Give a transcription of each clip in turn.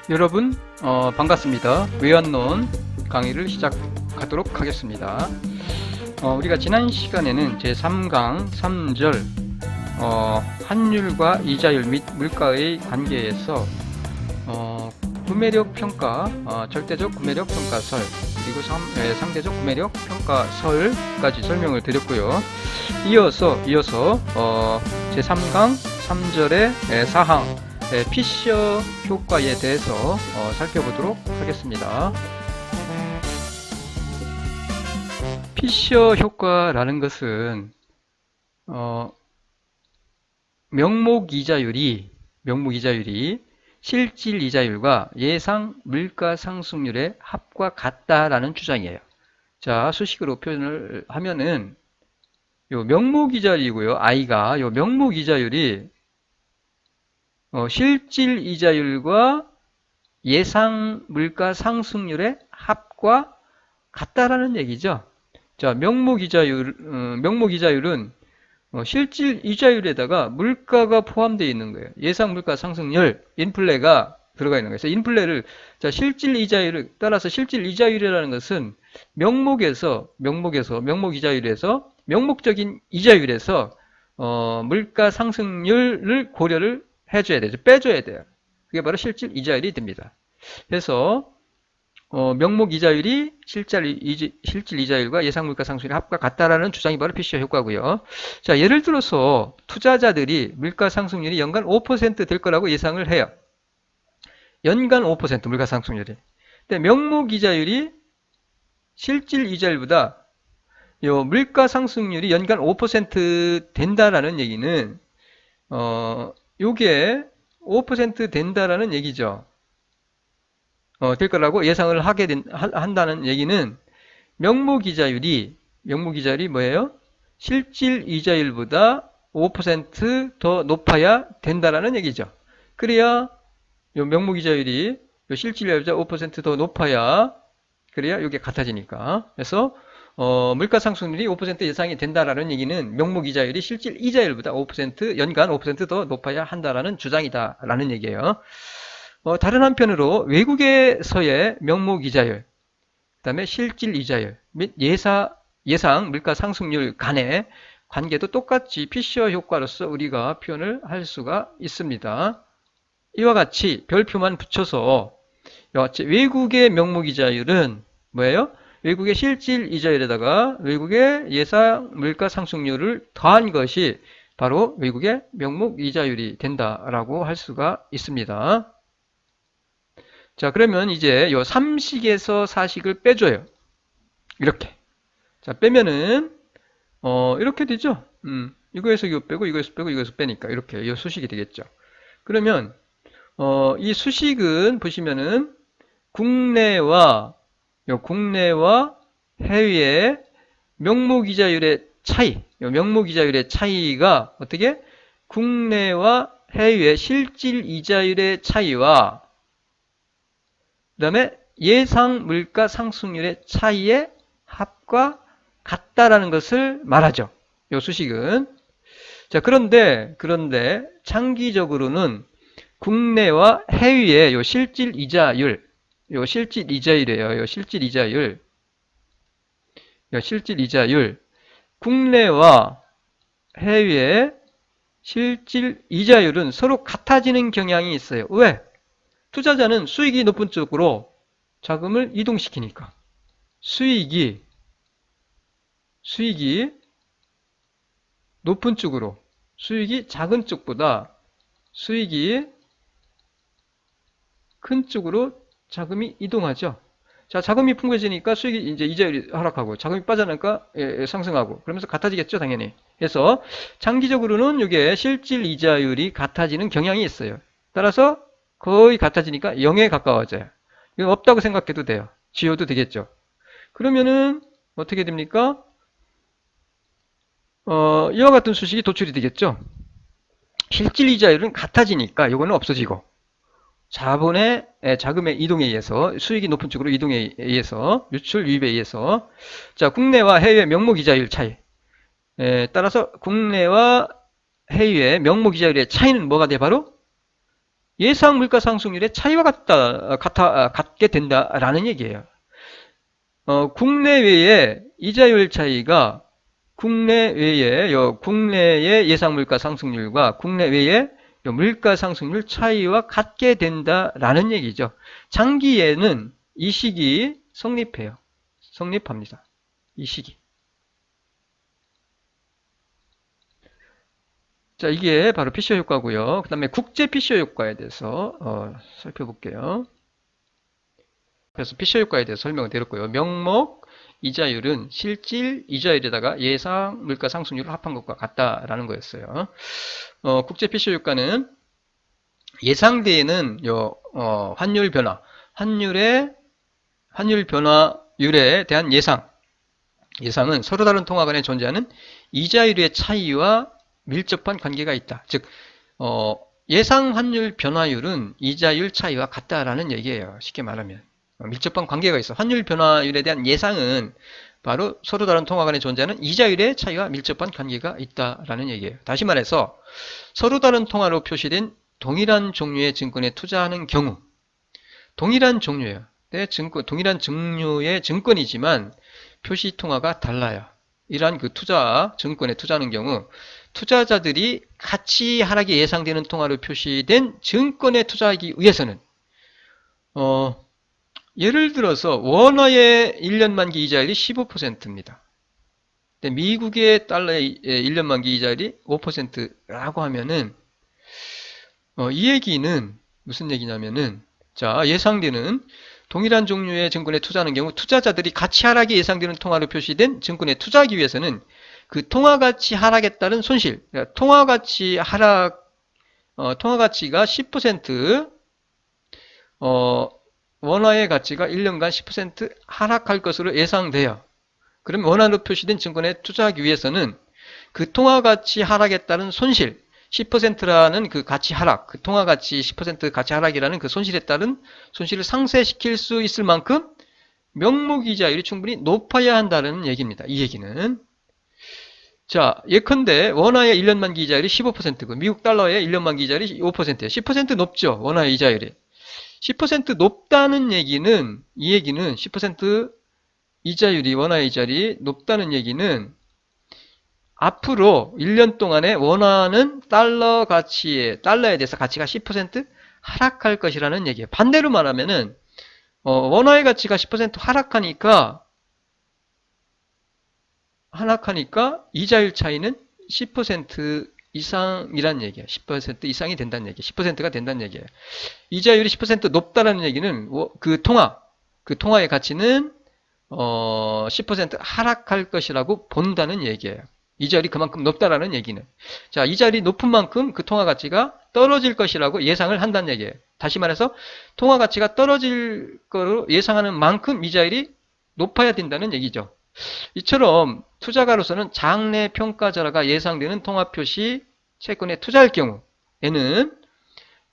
여러분 반갑습니다. 외환론 강의를 시작하도록 하겠습니다. 우리가 지난 시간에는 제3강 3절 환율과 이자율 및 물가의 관계에서 구매력 평가, 절대적 구매력 평가설, 그리고 상대적 구매력 평가설까지 설명을 드렸고요. 이어서 제3강 3절의 사항 피셔 효과에 대해서 살펴보도록 하겠습니다. 피셔 효과라는 것은 명목 이자율이 실질 이자율과 예상 물가 상승률의 합과 같다라는 주장이에요. 자, 수식으로 표현을 하면은 요 명목 이자율이고요. I가 요 명목 이자율이 실질 이자율과 예상 물가 상승률의 합과 같다라는 얘기죠. 자, 명목 이자율은 실질 이자율에다가 물가가 포함되어 있는 거예요. 예상 물가 상승률, 인플레가 들어가 있는 거예요. 그래서 인플레를, 자, 실질 이자율을 따라서 실질 이자율이라는 것은 명목 이자율에서 명목적인 이자율에서 물가 상승률을 고려를 해줘야 되죠. 빼줘야 돼요. 그게 바로 실질 이자율이 됩니다. 그래서 명목 이자율이 실질 이자율과 예상 물가 상승률의 합과 같다라는 주장이 바로 피셔 효과고요. 자, 예를 들어서 투자자들이 물가 상승률이 연간 5% 될 거라고 예상을 해요. 연간 5% 물가 상승률이. 근데 명목 이자율이 실질 이자율보다 요 물가 상승률이 연간 5% 된다라는 얘기는 요게 5% 된다라는 얘기죠. 될 거라고 예상을 한다는 얘기는 명목 이자율이 뭐예요? 실질 이자율보다 5% 더 된다라는 얘기죠. 그래야 요 명목 이자율이 요 실질 이자율보다 5% 더 높아야 그래야 이게 같아지니까. 그래서 물가 상승률이 5% 예상이 된다라는 얘기는 명목 이자율이 실질 이자율보다 5% 연간 5%더 높아야 한다라는 주장이다라는 얘기예요. 다른 한편으로 외국에서의 명목 이자율, 그 다음에 실질 이자율 및 예상 물가 상승률 간의 관계도 똑같이 피셔 효과로서 우리가 표현을 할 수가 있습니다. 이와 같이 별표만 붙여서 외국의 명목 이자율은 뭐예요? 외국의 실질 이자율에다가 외국의 예상 물가 상승률을 더한 것이 바로 외국의 명목 이자율이 된다라고 할 수가 있습니다. 자, 그러면 이제 요 3식에서 4식을 빼줘요. 이렇게. 자, 빼면은 이렇게 되죠. 이거에서 이거 빼고 이거에서 빼고 이거에서 빼니까 이렇게 이 수식이 되겠죠. 그러면 이 수식은 보시면은 국내와 해외의 명목 이자율의 차이, 명목 이자율의 차이가 어떻게? 국내와 해외의 실질 이자율의 차이와 그 다음에 예상 물가 상승률의 차이의 합과 같다라는 것을 말하죠. 이 수식은. 자, 그런데 장기적으로는 국내와 해외의 요 실질 이자율이에요. 요 실질 이자율. 국내와 해외의 실질 이자율은 서로 같아지는 경향이 있어요. 왜? 투자자는 수익이 높은 쪽으로 자금을 이동시키니까. 수익이 높은 쪽으로, 수익이 작은 쪽보다 수익이 큰 쪽으로 자금이 이동하죠. 자, 자금이 풍부해지니까 수익이 이제 이자율이 하락하고, 자금이 빠져나니까 상승하고, 그러면서 같아지겠죠, 당연히. 그래서 장기적으로는 이게 실질 이자율이 같아지는 경향이 있어요. 따라서 거의 같아지니까 0에 가까워져요. 이거 없다고 생각해도 돼요. 지워도 되겠죠. 그러면은 어떻게 됩니까? 이와 같은 수식이 도출이 되겠죠. 실질 이자율은 같아지니까 이거는 없어지고, 자금의 이동에 의해서, 수익이 높은 쪽으로 이동에 의해서, 유출 유입에 의해서, 자, 국내와 해외 명목 이자율 차이. 따라서 국내와 해외 명목 이자율의 차이는 뭐가 돼? 바로 예상 물가 상승률의 차이와 같게 된다라는 얘기예요. 국내외의 이자율 차이가 국내의 예상 물가 상승률과 국내외의 물가 상승률 차이와 같게 된다라는 얘기죠. 장기에는 이 식이 성립해요. 성립합니다. 이 식이. 자, 이게 바로 피셔 효과고요. 그 다음에 국제 피셔 효과에 대해서 살펴볼게요. 그래서 피셔 효과에 대해서 설명을 드렸고요. 명목 이자율은 실질 이자율에다가 예상 물가 상승률을 합한 것과 같다라는 거였어요. 국제 피셔 효과는 예상되는 환율 변화율에 대한 예상은 서로 다른 통화 간에 존재하는 이자율의 차이와 밀접한 관계가 있다. 즉, 예상 환율 변화율은 이자율 차이와 같다라는 얘기예요. 쉽게 말하면. 밀접한 관계가 있어. 환율 변화율에 대한 예상은 바로 서로 다른 통화 간에 존재하는 이자율의 차이와 밀접한 관계가 있다라는 얘기예요. 다시 말해서 서로 다른 통화로 표시된 동일한 종류의 증권에 투자하는 경우, 동일한 종류예요. 동일한 종류의 증권이지만 표시 통화가 달라요. 이러한 증권에 투자하는 경우 투자자들이 가치 하락이 예상되는 통화로 표시된 증권에 투자하기 위해서는 예를 들어서 원화의 1년 만기 이자율이 15%입니다. 미국의 달러의 1년 만기 이자율이 5%라고 하면은 이 얘기는 무슨 얘기냐면은 자, 예상되는 동일한 종류의 증권에 투자하는 경우 투자자들이 가치 하락이 예상되는 통화로 표시된 증권에 투자하기 위해서는 그 통화가치 하락에 따른 손실, 그러니까 통화가치가 10% 원화의 가치가 1년간 10% 하락할 것으로 예상돼요. 그럼 원화로 표시된 증권에 투자하기 위해서는 그 통화가치 하락에 따른 손실, 10%라는 그 가치 하락, 그 통화가치 10% 가치 하락이라는 그 손실에 따른 손실을 상쇄시킬 수 있을 만큼 명목이자율이 충분히 높아야 한다는 얘기입니다. 이 얘기는. 자, 예컨대 원화의 1년 만기 이자율이 15%고 미국 달러의 1년 만기 이자율이 5%예요. 10% 높죠. 원화의 이자율이. 10% 높다는 얘기는, 이 얘기는 10% 이자율이, 원화의 이자율이 높다는 얘기는 앞으로 1년 동안에 원화는 달러에 대해서 가치가 10% 하락할 것이라는 얘기예요. 반대로 말하면은 원화의 가치가 10% 하락하니까 이자율 차이는 10% 이상이란 얘기예요. 10% 이상이 된다는 얘기예요. 10%가 된다는 얘기예요. 이자율이 10% 높다라는 얘기는 그 통화의 가치는 10% 하락할 것이라고 본다는 얘기예요. 이자율이 그만큼 높다라는 얘기는. 자, 이자율이 높은 만큼 그 통화 가치가 떨어질 것이라고 예상을 한다는 얘기예요. 다시 말해서 통화 가치가 떨어질 거로 예상하는 만큼 이자율이 높아야 된다는 얘기죠. 이처럼 투자가로서는 장래 평가절하가 예상되는 통화표시 채권에 투자할 경우에는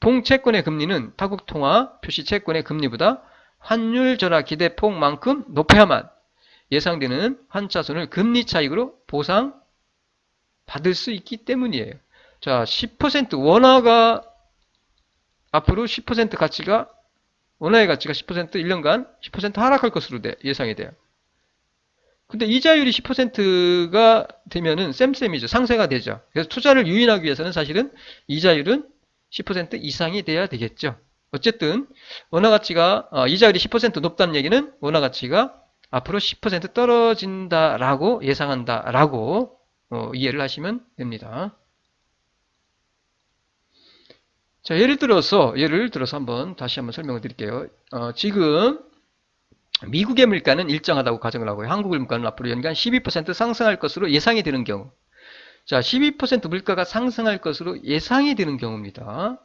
봉채권의 금리는 타국통화 표시 채권의 금리보다 환율절하 기대폭만큼 높아야만 예상되는 환차손을 금리 차익으로 보상받을 수 있기 때문이에요. 자, 10% 원화가 앞으로 10% 가치가 원화의 가치가 10% 1년간 10% 하락할 것으로 예상이 돼요. 근데 이자율이 10%가 되면은 쌤쌤이죠. 상쇄가 되죠. 그래서 투자를 유인하기 위해서는 사실은 이자율은 10% 이상이 돼야 되겠죠. 어쨌든 원화 가치가 이자율이 10% 높다는 얘기는 원화 가치가 앞으로 10% 떨어진다라고 예상한다라고 이해를 하시면 됩니다. 자, 예를 들어서 다시 한번 설명을 드릴게요. 지금 미국의 물가는 일정하다고 가정을 하고요. 한국의 물가는 앞으로 연간 12% 상승할 것으로 예상이 되는 경우. 자, 12% 물가가 상승할 것으로 예상이 되는 경우입니다.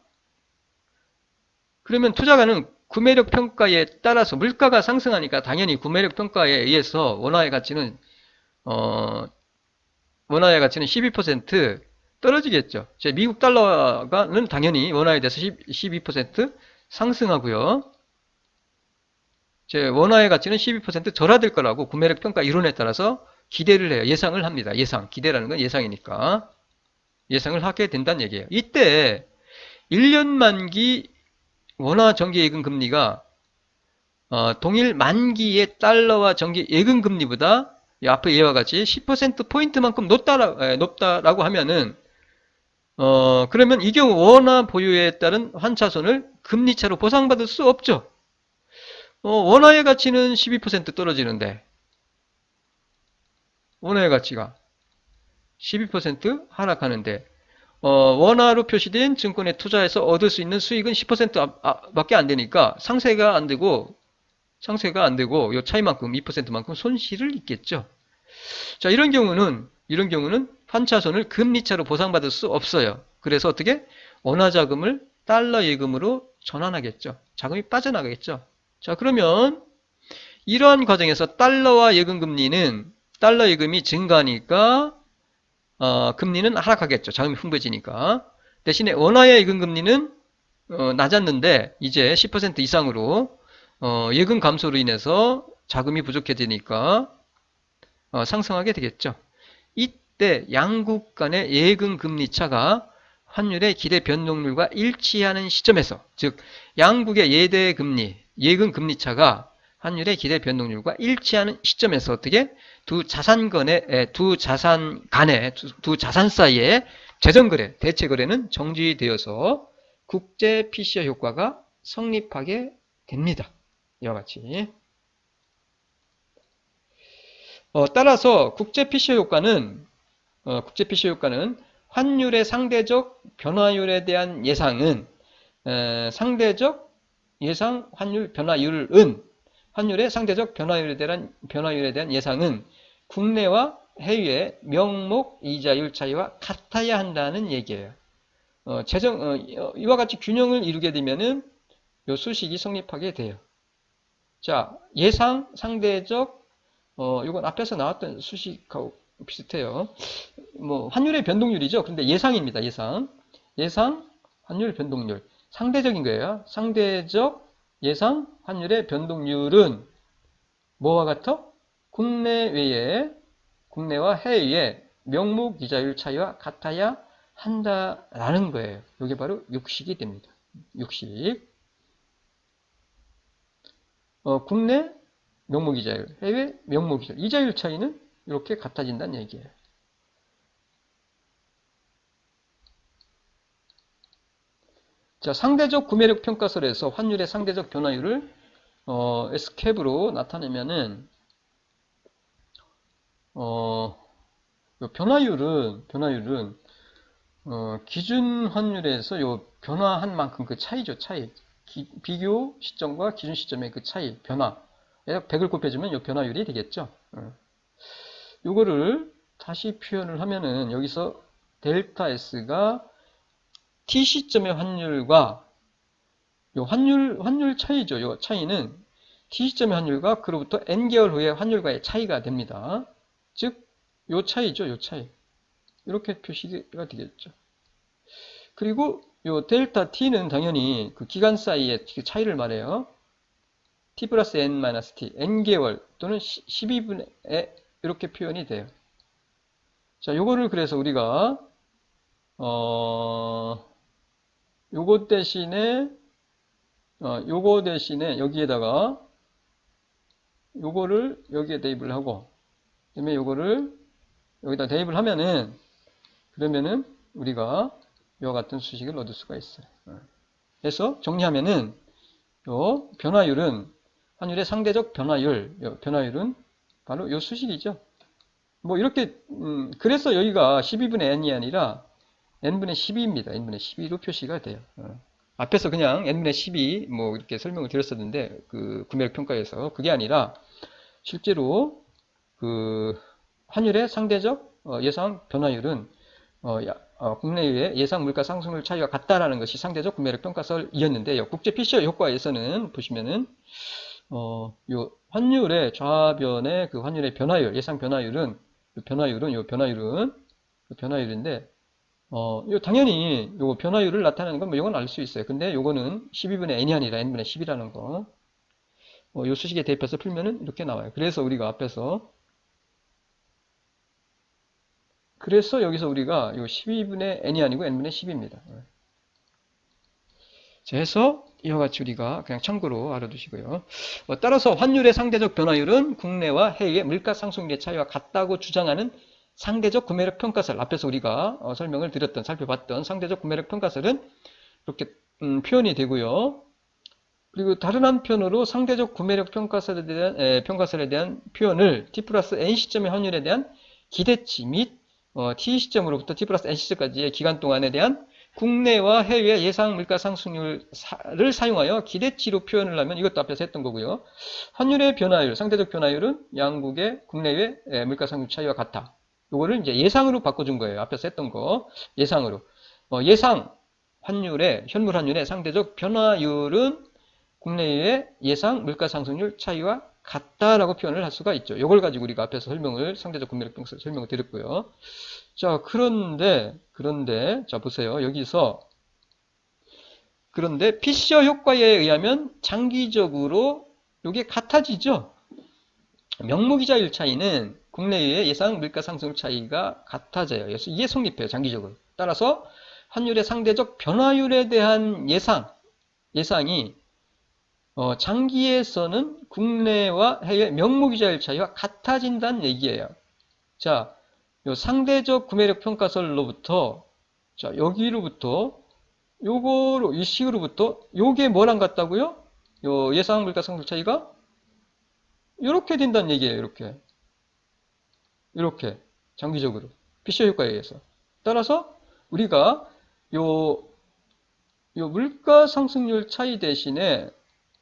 그러면 투자가는 구매력 평가에 따라서 물가가 상승하니까 당연히 구매력 평가에 의해서 원화의 가치는 12% 떨어지겠죠. 미국 달러가는 당연히 원화에 대해서 12% 상승하고요. 원화의 가치는 12% 절하될 거라고 구매력 평가 이론에 따라서 기대를 해요. 예상을 합니다. 기대라는 건 예상이니까. 예상을 하게 된다는 얘기예요. 이때 1년 만기 원화 정기 예금 금리가 동일 만기의 달러와 정기 예금 금리보다 앞에 이와 같이 10%포인트만큼 높다라고 하면은 그러면 이 경우 원화 보유에 따른 환차손을 금리차로 보상받을 수 없죠. 원화의 가치는 12% 떨어지는데 원화의 가치가 12% 하락하는데 원화로 표시된 증권에 투자해서 얻을 수 있는 수익은 10% 밖에 안 되니까 상쇄가 안 되고 이 차이만큼 2%만큼 손실을 입겠죠. 자, 이런 경우는 환차손을 금리차로 보상받을 수 없어요. 그래서 어떻게 원화 자금을 달러 예금으로 전환하겠죠. 자금이 빠져나가겠죠. 자, 그러면 이러한 과정에서 달러와 예금 금리는 달러 예금이 증가하니까 금리는 하락하겠죠. 자금이 풍부해지니까. 대신에 원화의 예금 금리는 낮았는데 이제 10% 이상으로 예금 감소로 인해서 자금이 부족해지니까 상승하게 되겠죠. 이때 양국 간의 예금 금리 차가 환율의 기대 변동률과 일치하는 시점에서, 즉 양국의 예금 금리 차가 환율의 기대 변동률과 일치하는 시점에서 어떻게 두 자산 사이의 재정거래, 대체 거래는 정지되어서 국제 PCO 효과가 성립하게 됩니다. 이와 같이. 따라서 국제 PCO 효과는 환율의 상대적 변화율에 대한 예상은 상대적 예상 환율 변화율은 환율의 상대적 변화율에 대한 예상은 국내와 해외의 명목 이자율 차이와 같아야 한다는 얘기예요. 이와 같이 균형을 이루게 되면은 요 수식이 성립하게 돼요. 자, 예상 상대적 이건 앞에서 나왔던 수식하고 비슷해요. 환율의 변동률이죠. 그런데 예상입니다. 예상 환율 변동률. 상대적인 거예요. 상대적 예상 환율의 변동률은 뭐와 같아? 국내와 해외의 명목 이자율 차이와 같아야 한다라는 거예요. 이게 바로 육식이 됩니다. 육식. 국내 명목 이자율, 해외 명목 이자율. 이자율 차이는 이렇게 같아진다는 얘기예요. 자, 상대적 구매력 평가설에서 환율의 상대적 변화율을 S캡으로 나타내면은 변화율은 기준 환율에서 요 변화한 만큼 그 차이죠, 차이. 비교 시점과 기준 시점의 그 차이, 변화. 100을 곱해주면 요 변화율이 되겠죠. 요거를 다시 표현을 하면은 여기서 델타 S가 T 시점의 환율과 요 환율 차이죠. 요 차이는 T 시점의 환율과 그로부터 N개월 후의 환율과의 차이가 됩니다. 즉, 요 차이죠. 요 차이. 이렇게 표시가 되겠죠. 그리고 요 델타 T는 당연히 그 기간 사이의 차이를 말해요. T 플러스 N 마이너스 T, N개월 또는 12분의 이렇게 표현이 돼요. 자, 요거를 그래서 우리가 요거 대신에 여기에다가 요거를 여기에 대입을 하고 그다음에 요거를 여기다 대입을 하면은 그러면은 우리가 이와 같은 수식을 얻을 수가 있어요. 그래서 정리하면은 요 변화율은 환율의 상대적 변화율은 바로 요 수식이죠. 뭐 이렇게 그래서 여기가 12분의 n이 아니라 n분의 12입니다. n분의 12로 표시가 돼요. 앞에서 그냥 n분의 12 뭐 이렇게 설명을 드렸었는데 그 구매력 평가에서 그게 아니라 실제로 그 환율의 상대적 예상 변화율은 국내외의 예상 물가 상승률 차이가 같다라는 것이 상대적 구매력 평가설이었는데요. 국제 PCO 효과에서는 보시면은 요 환율의 좌변의 그 환율의 변화율, 예상 변화율은 변화율인데 요 당연히 요 변화율을 나타내는 건 뭐 이건 알 수 있어요. 근데 요거는 12분의 n이 아니라 n분의 10이라는 거. 요 수식에 대입해서 풀면은 이렇게 나와요. 그래서 여기서 우리가 요 12분의 n이 아니고 n분의 10입니다. 자, 해서 이와 같이 우리가 그냥 참고로 알아두시고요. 따라서 환율의 상대적 변화율은 국내와 해외의 물가 상승률의 차이와 같다고 주장하는 상대적 구매력 평가설, 앞에서 우리가 설명을 드렸던, 살펴봤던 상대적 구매력 평가설은 이렇게 표현이 되고요. 그리고 다른 한편으로 상대적 구매력 평가설에 대한 표현을 t 플러스 n 시점의 환율에 대한 기대치 및 t 시점으로부터 t 플러스 n 시점까지의 기간 동안에 대한 국내와 해외 예상 물가 상승률을 사용하여 기대치로 표현을 하면 이것도 앞에서 했던 거고요. 환율의 변화율, 상대적 변화율은 양국의 국내외 물가 상승률 차이와 같아. 이거를 이제 예상으로 바꿔준 거예요. 앞에서 했던 거 예상으로. 예상 환율의 현물 환율의 상대적 변화율은 국내외 예상 물가 상승률 차이와 같다라고 표현을 할 수가 있죠. 이걸 가지고 우리가 앞에서 상대적 구매력 평가설 설명을 드렸고요. 자, 그런데, 자, 보세요. 여기서, 그런데 피셔 효과에 의하면 장기적으로 이게 같아지죠? 명목이자율 차이는 국내외의 예상 물가 상승 차이가 같아져요. 그래서 이게 성립해요. 장기적으로. 따라서 환율의 상대적 변화율에 대한 예상이 장기에서는 국내와 해외 명목이자율 차이와 같아진다는 얘기예요. 자, 요 상대적 구매력 평가설로부터 자, 여기로부터 요거로 이 식으로부터 요게 뭐랑 같다고요? 요 예상 물가 상승 차이가 이렇게 된다는 얘기예요. 이렇게 장기적으로 피셔 효과에 의해서. 따라서 우리가 요 물가 상승률 차이 대신에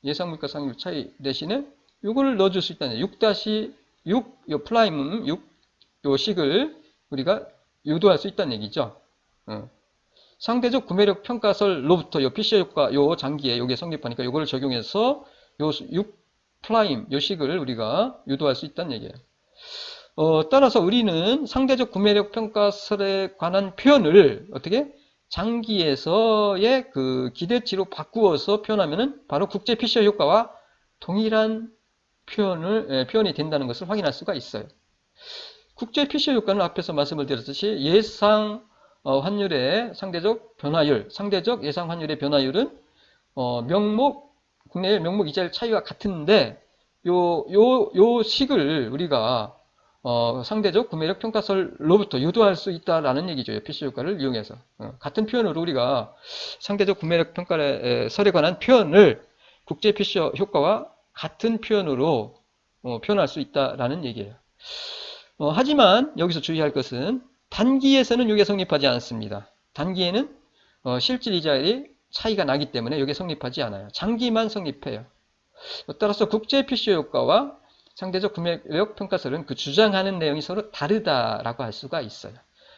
예상 물가 상승률 차이 대신에 요거를 넣어줄 수 있다는 6-6 요 플라임 6 요 식을 우리가 유도할 수 있다는 얘기죠. 상대적 구매력 평가설로부터 요 피셔 효과 요 장기에 요게 성립하니까 요거를 적용해서 요 6 프라임 요 식을 우리가 유도할 수 있다는 얘기예요. 따라서 우리는 상대적 구매력 평가설에 관한 표현을 어떻게 장기에서의 그 기대치로 바꾸어서 표현하면은 바로 국제 피셔 효과와 동일한 표현이 된다는 것을 확인할 수가 있어요. 국제 피셔 효과는 앞에서 말씀을 드렸듯이 예상 환율의 상대적 변화율, 상대적 예상 환율의 변화율은 국내의 명목 이자율 차이와 같은데 요 식을 우리가 상대적 구매력 평가설로부터 유도할 수 있다라는 얘기죠. 피셔 효과를 이용해서. 같은 표현으로 우리가 상대적 구매력 평가설에 관한 표현을 국제 피셔 효과와 같은 표현으로 표현할 수 있다라는 얘기예요. 하지만 여기서 주의할 것은 단기에서는 이게 성립하지 않습니다. 단기에는 실질 이자율이 차이가 나기 때문에 이게 성립하지 않아요. 장기만 성립해요. 따라서 국제 피셔 효과와 상대적 구매력 평가설은 그 주장하는 내용이 서로 다르다라고 할 수가 있어요.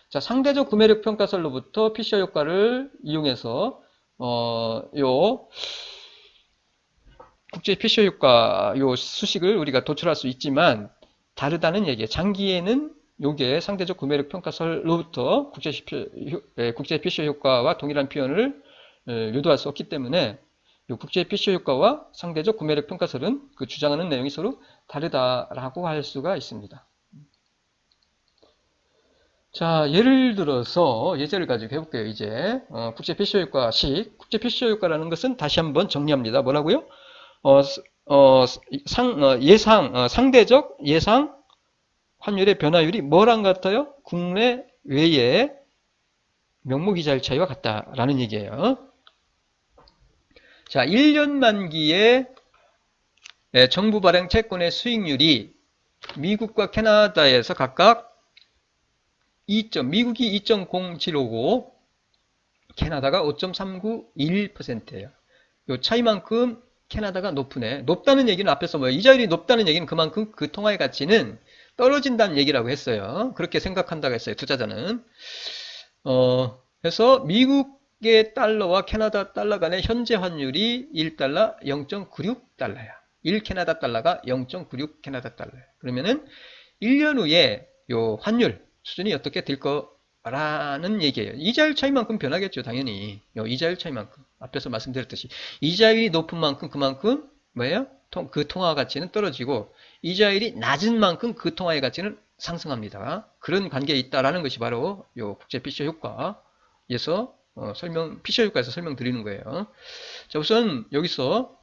자, 상대적 구매력 평가설로부터 피셔 효과를 이용해서 요 국제 피셔 효과 요 수식을 우리가 도출할 수 있지만 다르다는 얘기예요. 장기에는 요게 상대적 구매력 평가설로부터 국제 피셔 효과와 동일한 표현을 유도할 수 없기 때문에 국제 피셔 효과와 상대적 구매력 평가설은 그 주장하는 내용이 서로 다르다라고 할 수가 있습니다. 자, 예를 들어서 예제를 가지고 해볼게요. 이제 국제 피셔 효과식. 국제 피셔 효과라는 것은 다시 한번 정리합니다. 뭐라고요? 상대적 예상 환율의 변화율이 뭐랑 같아요? 국내 외의 명목이자율 차이와 같다라는 얘기예요. 자, 1년 만기에 정부 발행 채권의 수익률이 미국과 캐나다에서 각각 미국이 2.0759, 캐나다가 5.391%예요. 이 차이만큼 캐나다가 높으네. 높다는 얘기는 앞에서 뭐예요? 이자율이 높다는 얘기는 그만큼 그 통화의 가치는 떨어진다는 얘기라고 했어요. 그렇게 생각한다고 했어요. 투자자는. 그래서 미국의 달러와 캐나다 달러 간의 현재 환율이 1달러 0.96달러야. 1캐나다 달러가 0.96 캐나다 달러야. 그러면은 1년 후에 요 환율 수준이 어떻게 될 거라는 얘기예요. 이자율 차이만큼 변하겠죠. 당연히. 요 이자율 차이만큼. 앞에서 말씀드렸듯이 이자율이 높은 만큼 그만큼 뭐예요? 그 통화 가치는 떨어지고 이자율이 낮은 만큼 그 통화의 가치는 상승합니다. 그런 관계에 있다라는 것이 바로 요 국제 피셔 효과에서 피셔 효과에서 설명드리는 거예요. 자, 우선 여기서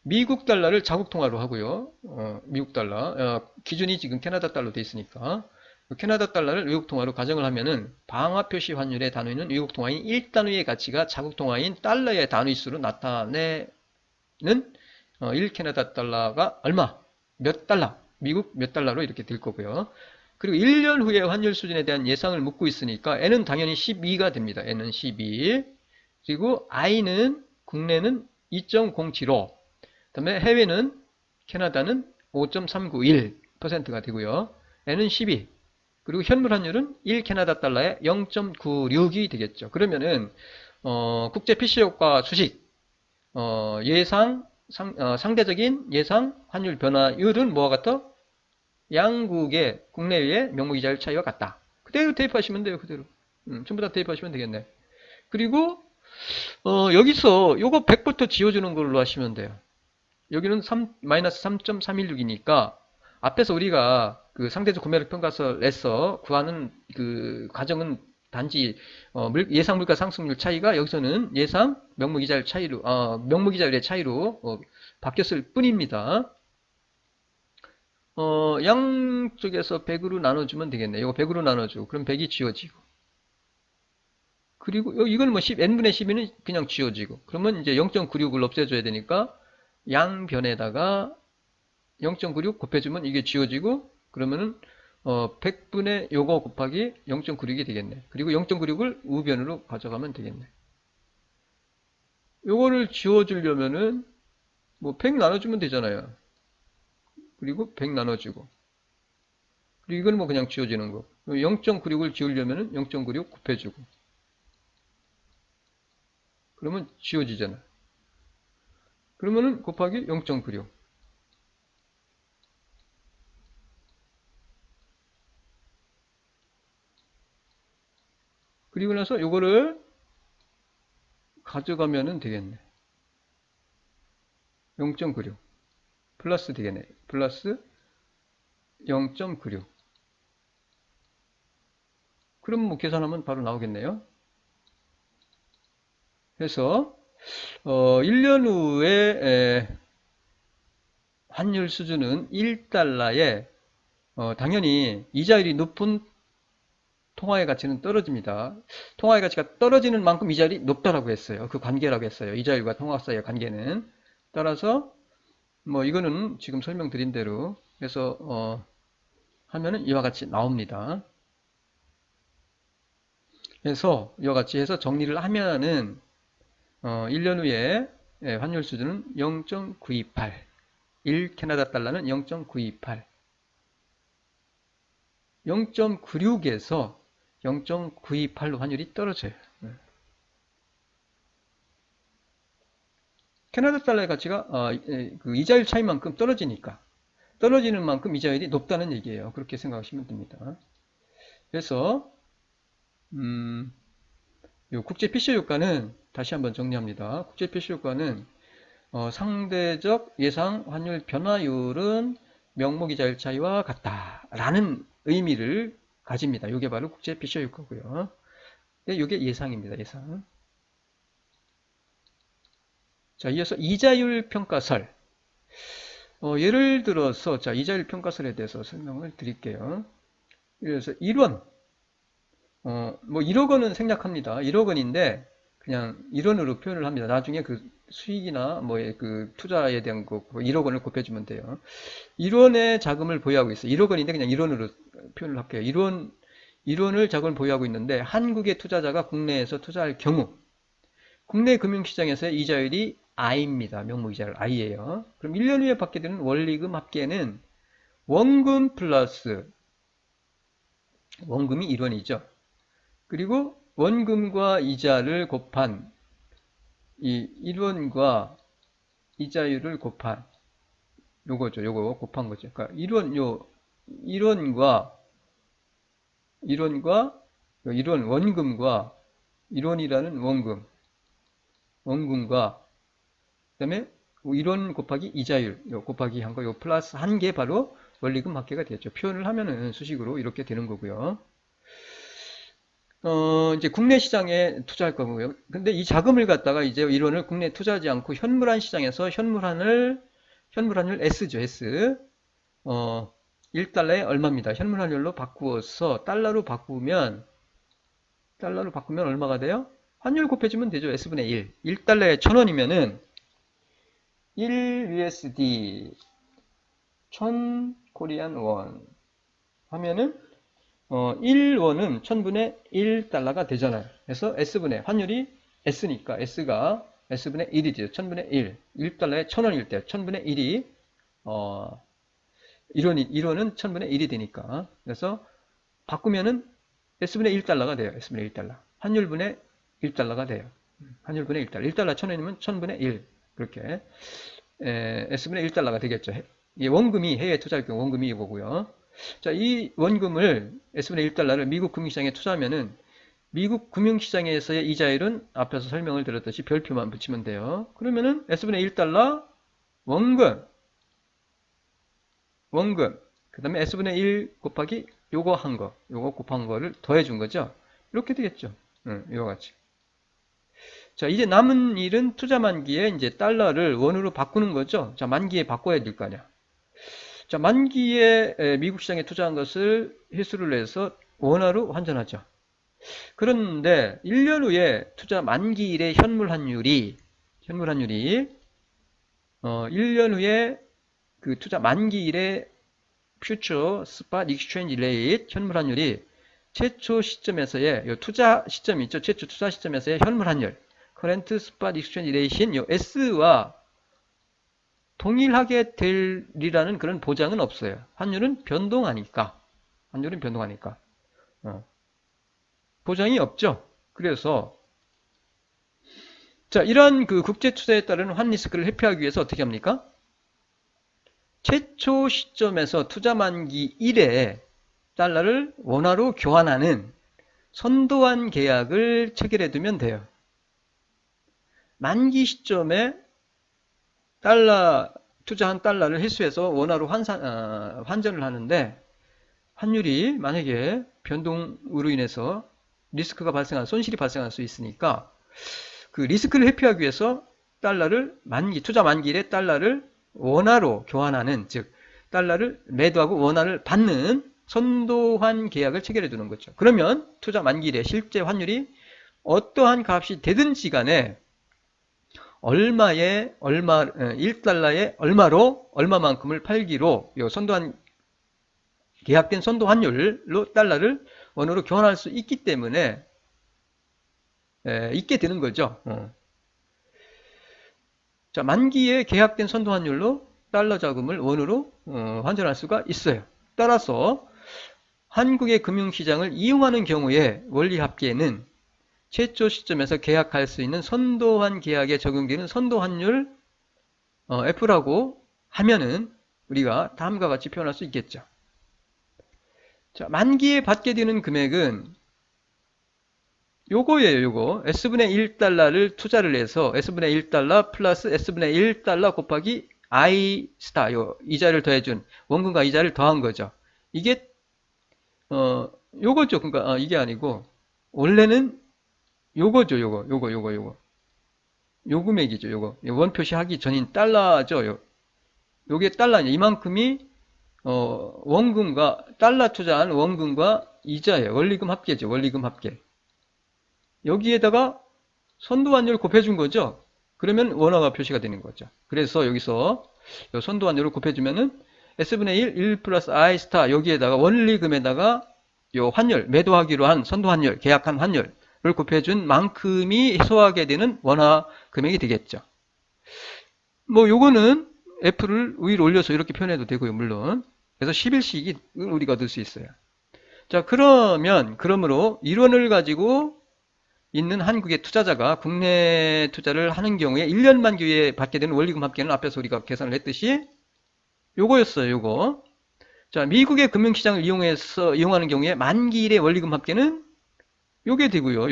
미국 달러를 자국 통화로 하고요. 미국 달러. 기준이 지금 캐나다 달러로 돼 있으니까. 캐나다 달러를 외국 통화로 가정을 하면은 방화 표시 환율의 단위는 외국 통화인 1단위의 가치가 자국 통화인 달러의 단위수로 나타내는 1 캐나다 달러가 얼마? 몇 달러? 미국 몇 달러로 이렇게 될 거고요. 그리고 1년 후의 환율 수준에 대한 예상을 묻고 있으니까 n은 당연히 12가 됩니다. n은 12. 그리고 i는 국내는 2.075. 그다음에 해외는 캐나다는 5.391%가 되고요. n은 12. 그리고 현물 환율은 1 캐나다 달러에 0.96이 되겠죠. 그러면은 국제 PC 효과 수식 상대적인 예상 환율 변화율은 뭐와 같아? 양국의 국내외의 명목이자율 차이와 같다. 그대로 대입하시면 돼요. 그대로. 전부 다 대입하시면 되겠네. 그리고 여기서 요거 100부터 지워주는 걸로 하시면 돼요. 여기는 마이너스 3.316이니까 앞에서 우리가 그 상대적 구매력 평가서에서 구하는 그 과정은 단지 예상 물가 상승률 차이가 여기서는 예상 명목이자율 차이로 명목이자율의 차이로 바뀌었을 뿐입니다. 양쪽에서 100으로 나눠주면 되겠네. 이거 100으로 나눠주고 그럼 100이 지워지고 그리고 이건 뭐 n분의 12는 그냥 지워지고 그러면 이제 0.96을 없애줘야 되니까 양변에다가 0.96 곱해주면 이게 지워지고 그러면은 100분의 요거 곱하기 0.96이 되겠네. 그리고 0.96을 우변으로 가져가면 되겠네. 요거를 지워주려면은 뭐 100 나눠주면 되잖아요. 그리고 100 나눠주고 그리고 이건 뭐 그냥 지워지는 거. 0.96을 지우려면은 0.96 곱해주고 그러면 지워지잖아. 그러면은 곱하기 0.96 그리고 나서 요거를 가져가면 되겠네. 0.96 플러스 되겠네. 플러스 0.96 그럼 뭐 계산하면 바로 나오겠네요. 그래서 1년 후에 환율 수준은 1달러에 당연히 이자율이 높은 통화의 가치는 떨어집니다. 통화의 가치가 떨어지는 만큼 이자율이 높다라고 했어요. 그 관계라고 했어요. 이자율과 통화 사이의 관계는. 따라서 뭐 이거는 지금 설명드린 대로 그래서 하면은 이와 같이 나옵니다. 그래서 이와 같이 해서 정리를 하면은 1년 후에 환율 수준은 0.928 1 캐나다 달러는 0.928 0.96에서 0.928로 환율이 떨어져요. 캐나다 달러의 가치가 그 이자율 차이만큼 떨어지니까 떨어지는 만큼 이자율이 높다는 얘기예요. 그렇게 생각하시면 됩니다. 그래서 요 국제 피셔 효과는 다시 한번 정리합니다. 국제 피셔 효과는 상대적 예상 환율 변화율은 명목이자율 차이와 같다라는 의미를 가집니다. 이게 바로 국제 피셔 효과고요. 이게 예상입니다. 예상. 자, 이어서 이자율 평가설. 예를 들어서 자, 이자율 평가설에 대해서 설명을 드릴게요. 그래서 1원 뭐 1억 원은 생략합니다. 1억 원인데 그냥 1원으로 표현을 합니다. 나중에 그 수익이나 뭐 그 투자에 대한 거 1억 원을 곱해주면 돼요. 1원의 자금을 보유하고 있어요. 1억 원인데 그냥 1원으로 표현을 할게요. 1원을 자금을 보유하고 있는데 한국의 투자자가 국내에서 투자할 경우 국내 금융시장에서의 이자율이 I입니다. 명목이자율 I예요. 그럼 1년 후에 받게 되는 원리금 합계는 원금 플러스 원금이 1원이죠. 그리고 원금과 이자를 곱한 이 1원과 이자율을 곱한 요거죠. 요거 곱한 거죠. 그러니까 1원과 1원 원금과 1원이라는 원금과 그다음에 1원 곱하기 이자율 요 곱하기 한 거 요 플러스 한 게 바로 원리금 합계가 되죠. 표현을 하면은 수식으로 이렇게 되는 거고요. 이제 국내 시장에 투자할 거고요. 근데 이 자금을 갖다가 이제 1원을 국내에 투자하지 않고 현물환 시장에서 현물환율 S죠, S. 1달러에 얼마입니다. 현물환율로 바꾸어서 달러로 바꾸면 얼마가 돼요? 환율 곱해주면 되죠. S분의 1. 1달러에 1000원이면은 1 USD 1000 코리안 원 하면은 1원은 1000분의 1달러가 되잖아요. 그래서 S분의 환율이 S니까 S가 S분의 1이죠. 1000분의 1. 1달러에 1000원일 때 1000분의 1이 1원은 1000분의 1이 되니까. 그래서 바꾸면은 S분의 1달러가 돼요. S분의 1달러. 환율분의 1달러가 돼요. 환율분의 1달러. 1달러 1000원이면 1000분의 1. 그렇게 S분의 1달러가 되겠죠. 이 원금이 해외 투자할 경우 원금이 이거고요. 자, 이 원금을 S분의 1달러를 미국 금융시장에 투자하면은 미국 금융시장에서의 이자율은 앞에서 설명을 드렸듯이 별표만 붙이면 돼요. 그러면은 S분의 1달러 원금 그 다음에 S분의 1 곱하기 요거 곱한 거를 더해 준 거죠. 이렇게 되겠죠. 이와 같이. 자, 이제 남은 일은 투자 만기에 이제 달러를 원으로 바꾸는 거죠. 자, 만기에 바꿔야 될 거 아니야. 자, 만기에 미국 시장에 투자한 것을 회수를 해서 원화로 환전하죠. 그런데 1년 후에 투자 만기일의 현물 환율이 1년 후에 그 투자 만기일의 퓨처 스팟 익스체인지 레이트 현물 환율이 최초 시점에서의 요 투자 시점이 있죠. 최초 투자 시점에서의 현물 환율 커런트 스팟 익스체인지 레이트인 요 S와 동일하게 되리라는 그런 보장은 없어요. 환율은 변동하니까. 보장이 없죠. 그래서 자, 이러한 그 국제 투자에 따르는 환 리스크를 회피하기 위해서 어떻게 합니까? 최초 시점에서 투자 만기 1에 달러를 원화로 교환하는 선도환 계약을 체결해 두면 돼요. 만기 시점에 투자한 달러를 회수해서 원화로 환전을 하는데 환율이 만약에 변동으로 인해서 손실이 발생할 수 있으니까 그 리스크를 회피하기 위해서 투자 만기일에 달러를 원화로 교환하는, 즉 달러를 매도하고 원화를 받는 선도환 계약을 체결해 두는 거죠. 그러면 투자 만기일에 실제 환율이 어떠한 값이 되든지 간에 1달러에 얼마로 얼마만큼을 팔기로 계약된 선도 환율로 달러를 원으로 교환할 수 있기 때문에 있게 되는 거죠. 자, 만기에 계약된 선도 환율로 달러 자금을 원으로 환전할 수가 있어요. 따라서 한국의 금융시장을 이용하는 경우에 원리합계는 최초 시점에서 계약할 수 있는 선도환 계약에 적용되는 선도환율 F라고 하면은 우리가 다음과 같이 표현할 수 있겠죠. 자, 만기에 받게 되는 금액은 요거예요, 요거. S분의 1달러를 투자를 해서 S분의 1달러 플러스 S분의 1달러 곱하기 I 스타, 이자를 더해준 원금과 이자를 더한 거죠. 이게 요거죠. 그러니까 이게 아니고 원래는 요거죠. 요거. 요 금액이죠. 요거. 원 표시하기 전인 달러죠. 요게 달러냐. 이만큼이 달러 투자한 원금과 이자예요. 원리금 합계죠. 원리금 합계. 여기에다가 선도환율 곱해준 거죠. 그러면 원화가 표시가 되는 거죠. 그래서 여기서 선도환율을 곱해주면은 S분의 1 플러스 I 스타 여기에다가 원리금에다가 요 환율, 매도하기로 한 선도환율, 계약한 환율을 곱해준 만큼이 해소하게 되는 원화 금액이 되겠죠. 뭐 요거는 F를 위로 올려서 이렇게 표현해도 되고요. 물론. 그래서 11씩이 우리가 얻을 수 있어요. 자, 그러므로 1원을 가지고 있는 한국의 투자자가 국내 투자를 하는 경우에 1년 만기에 받게 되는 원리금 합계는 앞에서 우리가 계산을 했듯이 요거였어요. 요거. 자, 미국의 금융시장을 이용하는 경우에 만기일의 원리금 합계는 요게 되고요.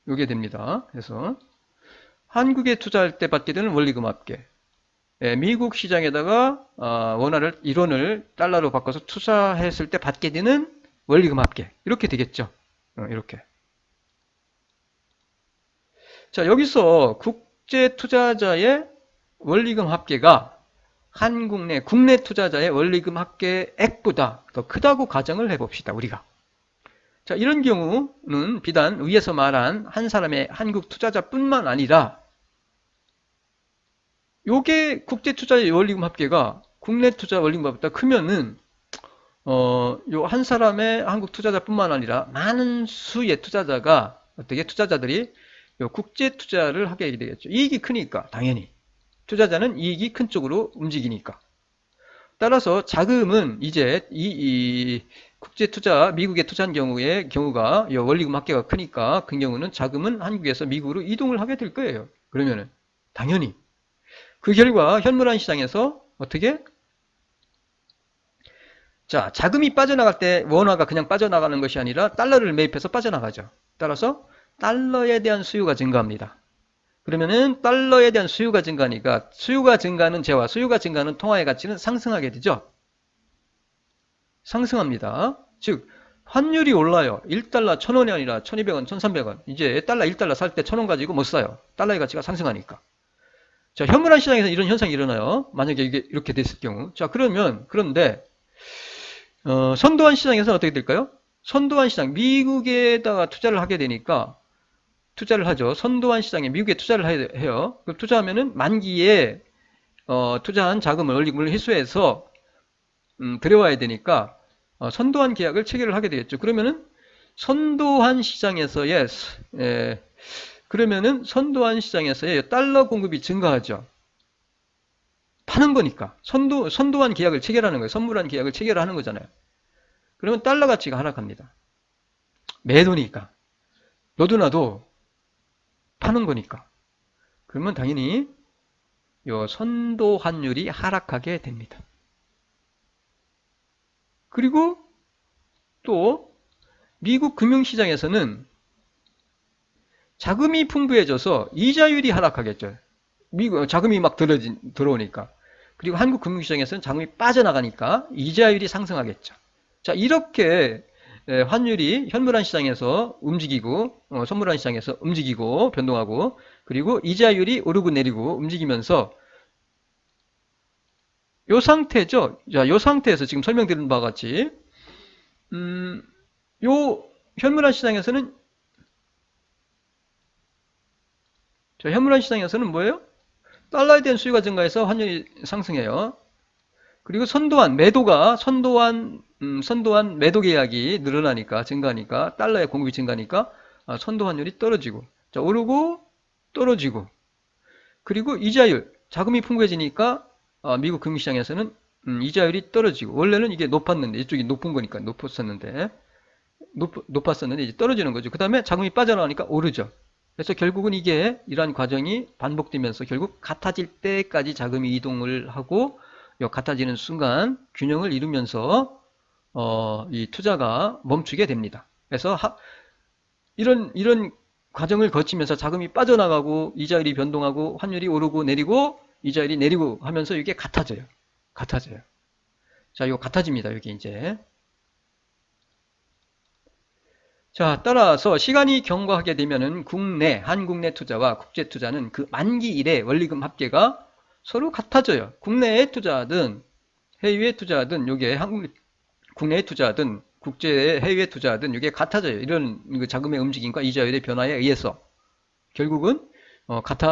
요게 됩니다. 그래서 한국에 투자할 때 받게 되는 원리금 합계. 미국 시장에다가 1원을 달러로 바꿔서 투자했을 때 받게 되는 원리금 합계. 이렇게 되겠죠. 이렇게. 자, 여기서 국제 투자자의 원리금 합계가 한국 내 국내 투자자의 원리금 합계액보다 더 크다고 가정을 해봅시다. 우리가. 자, 이런 경우는 비단 위에서 말한 한 사람의 한국 투자자뿐만 아니라 요게 국제 투자의 원리금 합계가 국내 투자 원리금보다 크면은 요 한 사람의 한국 투자자뿐만 아니라 많은 수의 투자자가 어떻게 투자자들이 요 국제 투자를 하게 되겠죠. 이익이 크니까 당연히 투자자는 이익이 큰 쪽으로 움직이니까. 따라서 자금은 이제 이 국제 투자 미국에 투자한 경우가 요 원리금 합계가 크니까 그 경우는 자금은 한국에서 미국으로 이동을 하게 될 거예요. 그러면은 당연히 그 결과 현물화 시장에서 어떻게? 자, 자금이 빠져나갈 때 원화가 그냥 빠져나가는 것이 아니라 달러를 매입해서 빠져나가죠. 따라서 달러에 대한 수요가 증가합니다. 그러면은 달러에 대한 수요가 증가하니까 수요가 증가하는 재화, 수요가 증가하는 통화의 가치는 상승하게 되죠. 상승합니다. 즉 환율이 올라요. 1달러 1,000원이 아니라 1,200원, 1,300원. 이제 달러 1달러 살 때 1,000원 가지고 못 사요. 달러의 가치가 상승하니까. 자, 현물화 시장에서 이런 현상이 일어나요. 만약에 이게 이렇게 됐을 경우. 자, 그런데 선도환 시장에서는 어떻게 될까요? 선도환 시장, 미국에다가 투자를 하게 되니까 투자를 하죠. 선도환 시장에 미국에 투자를 해요. 투자하면은 만기에 투자한 자금을 원리금을 회수해서 들여와야 되니까 선도환 계약을 체결을 하게 되겠죠. 그러면은 선도환 시장에서의 달러 공급이 증가하죠. 파는 거니까 선도환 계약을 체결하는 거예요. 선물한 계약을 체결하는 거잖아요. 그러면 달러 가치가 하락합니다. 매도니까. 너도 나도 파는 거니까. 그러면 당연히 요 선도 환율이 하락하게 됩니다. 그리고 또 미국 금융시장에서는 자금이 풍부해져서 이자율이 하락하겠죠. 미국 자금이 막 들어오니까. 그리고 한국 금융시장에서는 자금이 빠져나가니까 이자율이 상승하겠죠. 자, 이렇게 환율이 현물환 시장에서 움직이고 선물환 시장에서 움직이고 변동하고 그리고 이자율이 오르고 내리고 움직이면서 요 상태죠. 자, 요 상태에서 지금 설명드린 바와 같이 요 현물환 시장에서는 자, 현물환 시장에서는 뭐예요? 달러에 대한 수요가 증가해서 환율이 상승해요. 그리고 선도환 매도 계약이 늘어나니까 증가하니까 달러의 공급이 증가하니까 선도환율이 떨어지고 자, 오르고 떨어지고 그리고 이자율 자금이 풍부해지니까 미국 금융시장에서는 이자율이 떨어지고 원래는 이게 높았는데 이쪽이 높은 거니까 높았었는데 이제 떨어지는 거죠. 그 다음에 자금이 빠져나가니까 오르죠. 그래서 결국은 이게 이러한 과정이 반복되면서 결국 같아질 때까지 자금이 이동을 하고 같아지는 순간 균형을 이루면서 이 투자가 멈추게 됩니다. 그래서 이런 과정을 거치면서 자금이 빠져나가고 이자율이 변동하고 환율이 오르고 내리고 이자율이 내리고 하면서 이게 같아져요. 자, 이거 같아집니다. 여기 이제. 자, 따라서 시간이 경과하게 되면은 한국 내 투자와 국제 투자는 그 만기 이래 원리금 합계가 서로 같아져요. 국내에 투자하든 해외에 투자하든 요게 국내에 투자하든 국제 해외에 투자하든 이게 같아져요. 이런 자금의 움직임과 이자율의 변화에 의해서 결국은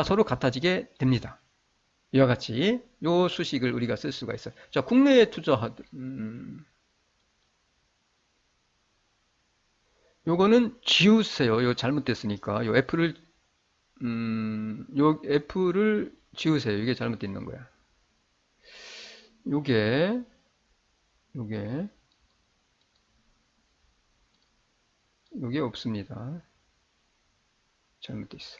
서로 같아지게 됩니다. 이와 같이 요 수식을 우리가 쓸 수가 있어요. 자, 국내에 투자하든 요거는 지우세요. 요 잘못됐으니까 요 F를 지우세요. 이게 잘못되어 있는 거야. 요게 없습니다. 잘못되어 있어.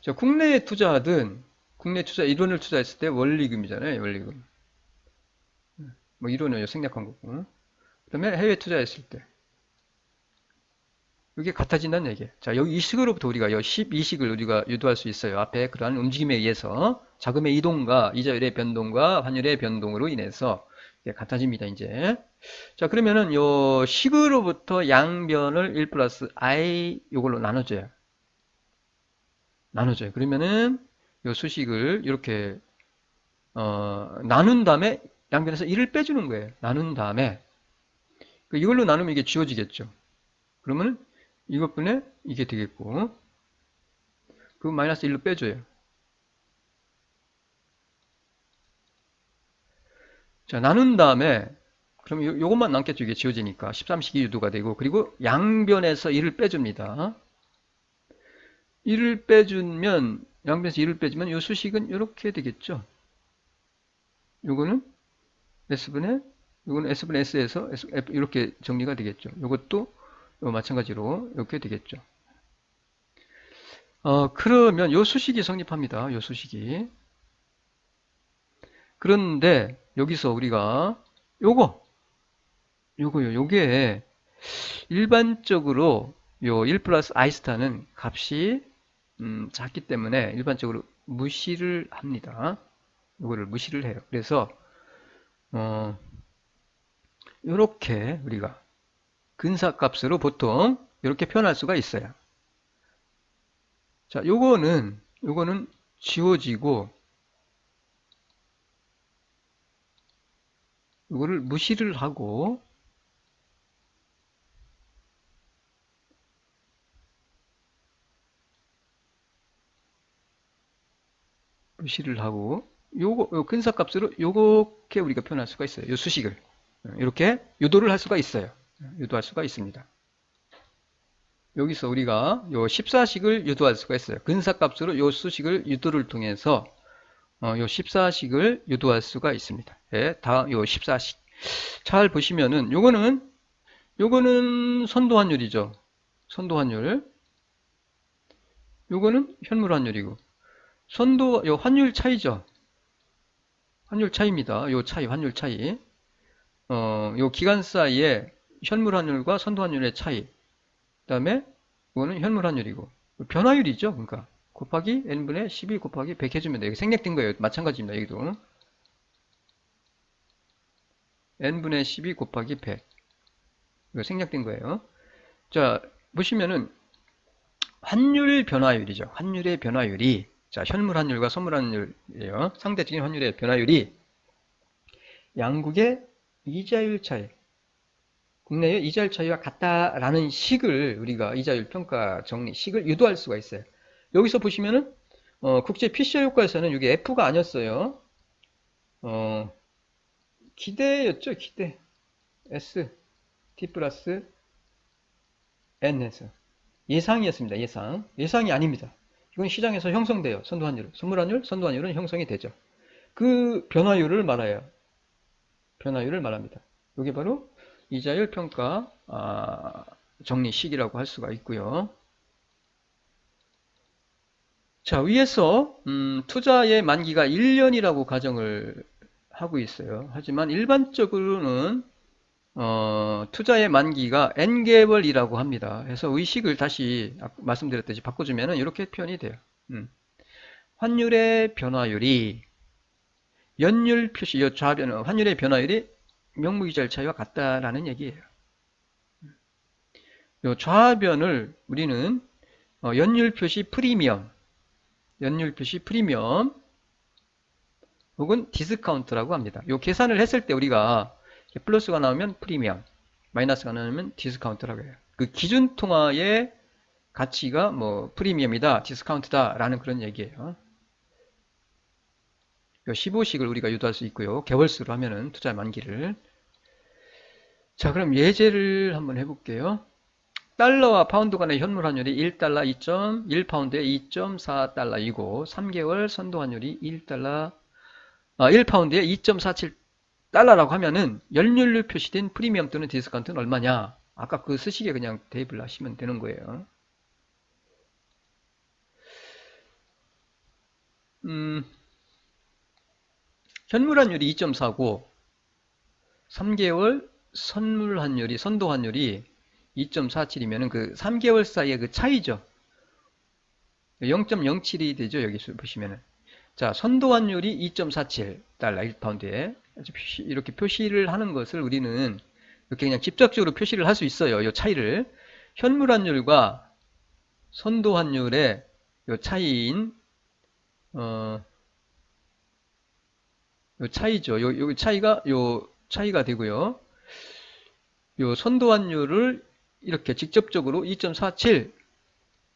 자, 국내에 투자하든 국내 투자 1원을 투자했을 때 원리금이잖아요. 원리금. 뭐 1원은 생략한 거고. 그다음에 해외 투자했을 때 이게 같아진다는 얘기예요. 자, 여기 이 식으로부터 우리가 12식을 우리가 유도할 수 있어요. 앞에 그러한 움직임에 의해서 자금의 이동과 이자율의 변동과 환율의 변동으로 인해서 이게 같아집니다. 이제 자, 그러면은 요 식으로부터 양변을 1 플러스 i 요걸로 나눠줘요. 그러면은 요 수식을 이렇게 나눈 다음에 양변에서 1을 빼주는 거예요. 나눈 다음에 이걸로 나누면 이게 지워지겠죠. 그러면은 이것분에 이게 되겠고 그 마이너스 1로 빼줘요. 자, 나눈 다음에 그럼 요것만 남겠죠. 이게 지워지니까 13식이 유도가 되고 그리고 양변에서 1을 빼줍니다. 1을 빼주면 양변에서 1을 빼주면 요 수식은 이렇게 되겠죠. 요거는 S분의 요거는 S분의 S에서 F 이렇게 정리가 되겠죠. 요것도 마찬가지로 이렇게 되겠죠. 그러면 요 수식이 성립합니다. 요 수식이. 그런데 여기서 우리가 요게 일반적으로 요 1 플러스 i 스타는 값이 작기 때문에 일반적으로 무시를 합니다. 요거를 무시를 해요. 그래서 요렇게 우리가 근사값으로 보통 이렇게 표현할 수가 있어요. 자, 요거는 지워지고 요거를 무시를 하고 요 근사값으로 요렇게 우리가 표현할 수가 있어요. 요 수식을 이렇게 유도를 할 수가 있어요. 유도할 수가 있습니다. 여기서 우리가 요 14식을 유도할 수가 있어요. 근사값으로 요 수식을 유도를 통해서 요 14식을 유도할 수가 있습니다. 예, 다음 요 14식. 잘 보시면은 요거는 선도환율이죠. 선도환율. 요거는 현물환율이고 요 환율 차이죠. 환율 차이입니다. 요 차이, 환율 차이. 요 기간 사이에 현물환율과 선도환율의 차이. 그 다음에 이거는 현물환율이고 변화율이죠. 그러니까 곱하기 n분의 12 곱하기 100 해주면 돼요. 생략된 거예요. 마찬가지입니다. 여기도 n분의 12 곱하기 100 이거 생략된 거예요. 자, 보시면은 환율 변화율이죠. 환율의 변화율이 자, 현물환율과 선물환율이에요. 상대적인 환율의 변화율이 양국의 이자율 차이 국내의 이자율 차이와 같다라는 식을 우리가 이자율 평가 정리 식을 유도할 수가 있어요. 여기서 보시면은 국제 피셔 효과에서는 이게 F가 아니었어요. 기대였죠. 기대. S T 플러스 N에서 예상이었습니다. 예상이 아닙니다. 이건 시장에서 형성돼요. 선도환율, 선물환율, 선도환율은 형성이 되죠. 그 변화율을 말해요. 변화율을 말합니다. 이게 바로 이자율 평가 정리식이라고 할 수가 있고요. 자, 위에서 투자의 만기가 1년이라고 가정을 하고 있어요. 하지만 일반적으로는 투자의 만기가 N개월이라고 합니다. 그래서 의식을 다시 말씀드렸듯이 바꿔주면 이렇게 표현이 돼요. 환율의 변화율이 연율 표시, 좌변 환율의 변화율이 명목이자율 차이와 같다라는 얘기예요. 요 좌변을 우리는 연율 표시 프리미엄 혹은 디스카운트라고 합니다. 요 계산을 했을 때 우리가 플러스가 나오면 프리미엄, 마이너스가 나오면 디스카운트라고 해요. 그 기준 통화의 가치가 뭐 프리미엄이다, 디스카운트다 라는 그런 얘기예요. 요 15식을 우리가 유도할 수 있고요. 개월수로 하면은 투자 만기를. 자, 그럼 예제를 한번 해볼게요. 달러와 파운드 간의 현물 환율이 1달러 1파운드에 2.4달러이고 3개월 선도 환율이 1파운드에 2.47달러라고 하면은 연율로 표시된 프리미엄 또는 디스카운트는 얼마냐? 아까 그 쓰시기에 그냥 대입을 하시면 되는 거예요. 현물 환율이 2.4고 3개월 선도 환율이 2.47이면은 그 3개월 사이의 그 차이죠. 0.07이 되죠. 여기 보시면은. 자, 선도 환율이 2.47달러 1파운드에 이렇게 표시를 하는 것을 우리는 이렇게 그냥 직접적으로 표시를 할 수 있어요. 이 차이를. 현물환율과 선도환율의 요 차이인 요 차이죠. 요 차이가 되고요. 요 선도환율을 이렇게 직접적으로 2.47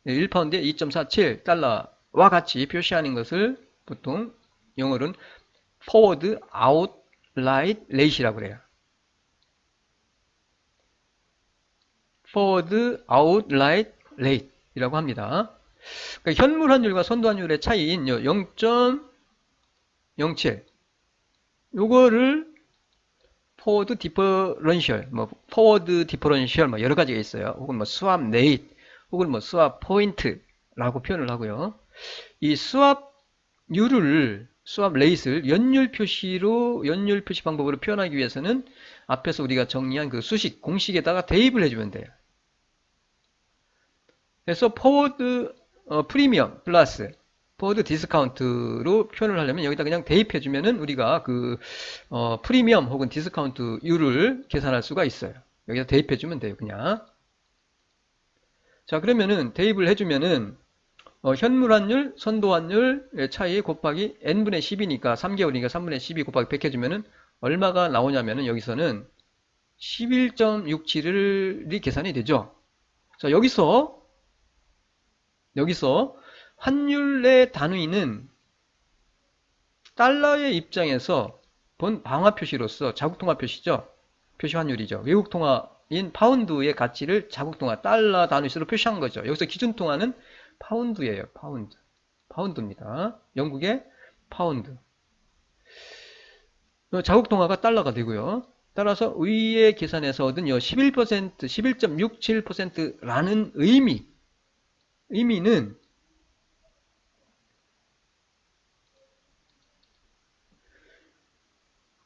1파운드에 2.47달러와 같이 표시하는 것을 보통 영어로는 forward outlight rate이라고 그래요. forward outlight rate이라고 합니다. 그러니까 현물 환율과 선도 환율의 차이인 0.07 요거를 forward differential, forward differential 여러 가지가 있어요. 혹은 swap rate, 혹은 swap point라고 표현을 하고요. 이 swap rate를 연율 표시 방법으로 표현하기 위해서는 앞에서 우리가 정리한 그 수식, 공식에다가 대입을 해주면 돼요. 그래서 forward 프리미엄 플러스 forward 디스카운트로 표현을 하려면 여기다 그냥 대입해주면은 우리가 그 프리미엄 혹은 디스카운트율을 계산할 수가 있어요. 여기다 대입해주면 돼요, 그냥. 자, 그러면은 대입을 해주면은 현물환율, 선도환율의 차이 곱하기 n분의 10이니까 3개월이니까 3분의 12 곱하기 100 해주면은 얼마가 나오냐면은 여기서는 11.67이 계산이 되죠. 자, 여기서 환율의 단위는 달러의 입장에서 본 방화 표시로서 자국통화 표시죠. 표시 환율이죠. 외국 통화인 파운드의 가치를 자국통화 달러 단위수로 표시한 거죠. 여기서 기준통화는 파운드예요. 파운드입니다. 영국의 파운드. 자국통화가 달러가 되고요. 따라서 위의 계산에서 얻은 11%, 11.67%라는 의미는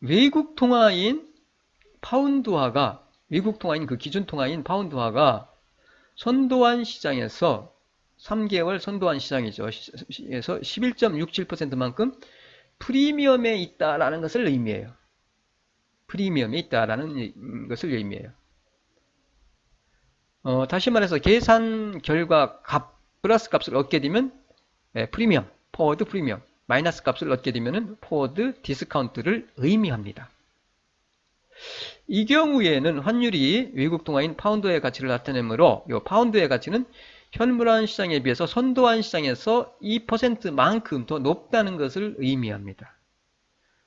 외국 통화인 그 기준 통화인 파운드화가 선도환 시장에서 3개월 선도환 시장이죠. 에서 11.67%만큼 프리미엄에 있다라는 것을 의미해요. 프리미엄에 있다라는 것을 의미해요. 다시 말해서 계산 결과 플러스 값을 얻게 되면 프리미엄, 포워드 프리미엄, 마이너스 값을 얻게 되면 포워드 디스카운트를 의미합니다. 이 경우에는 환율이 외국 통화인 파운드의 가치를 나타내므로 이 파운드의 가치는 현물환 시장에 비해서 선도환 시장에서 2%만큼 더 높다는 것을 의미합니다.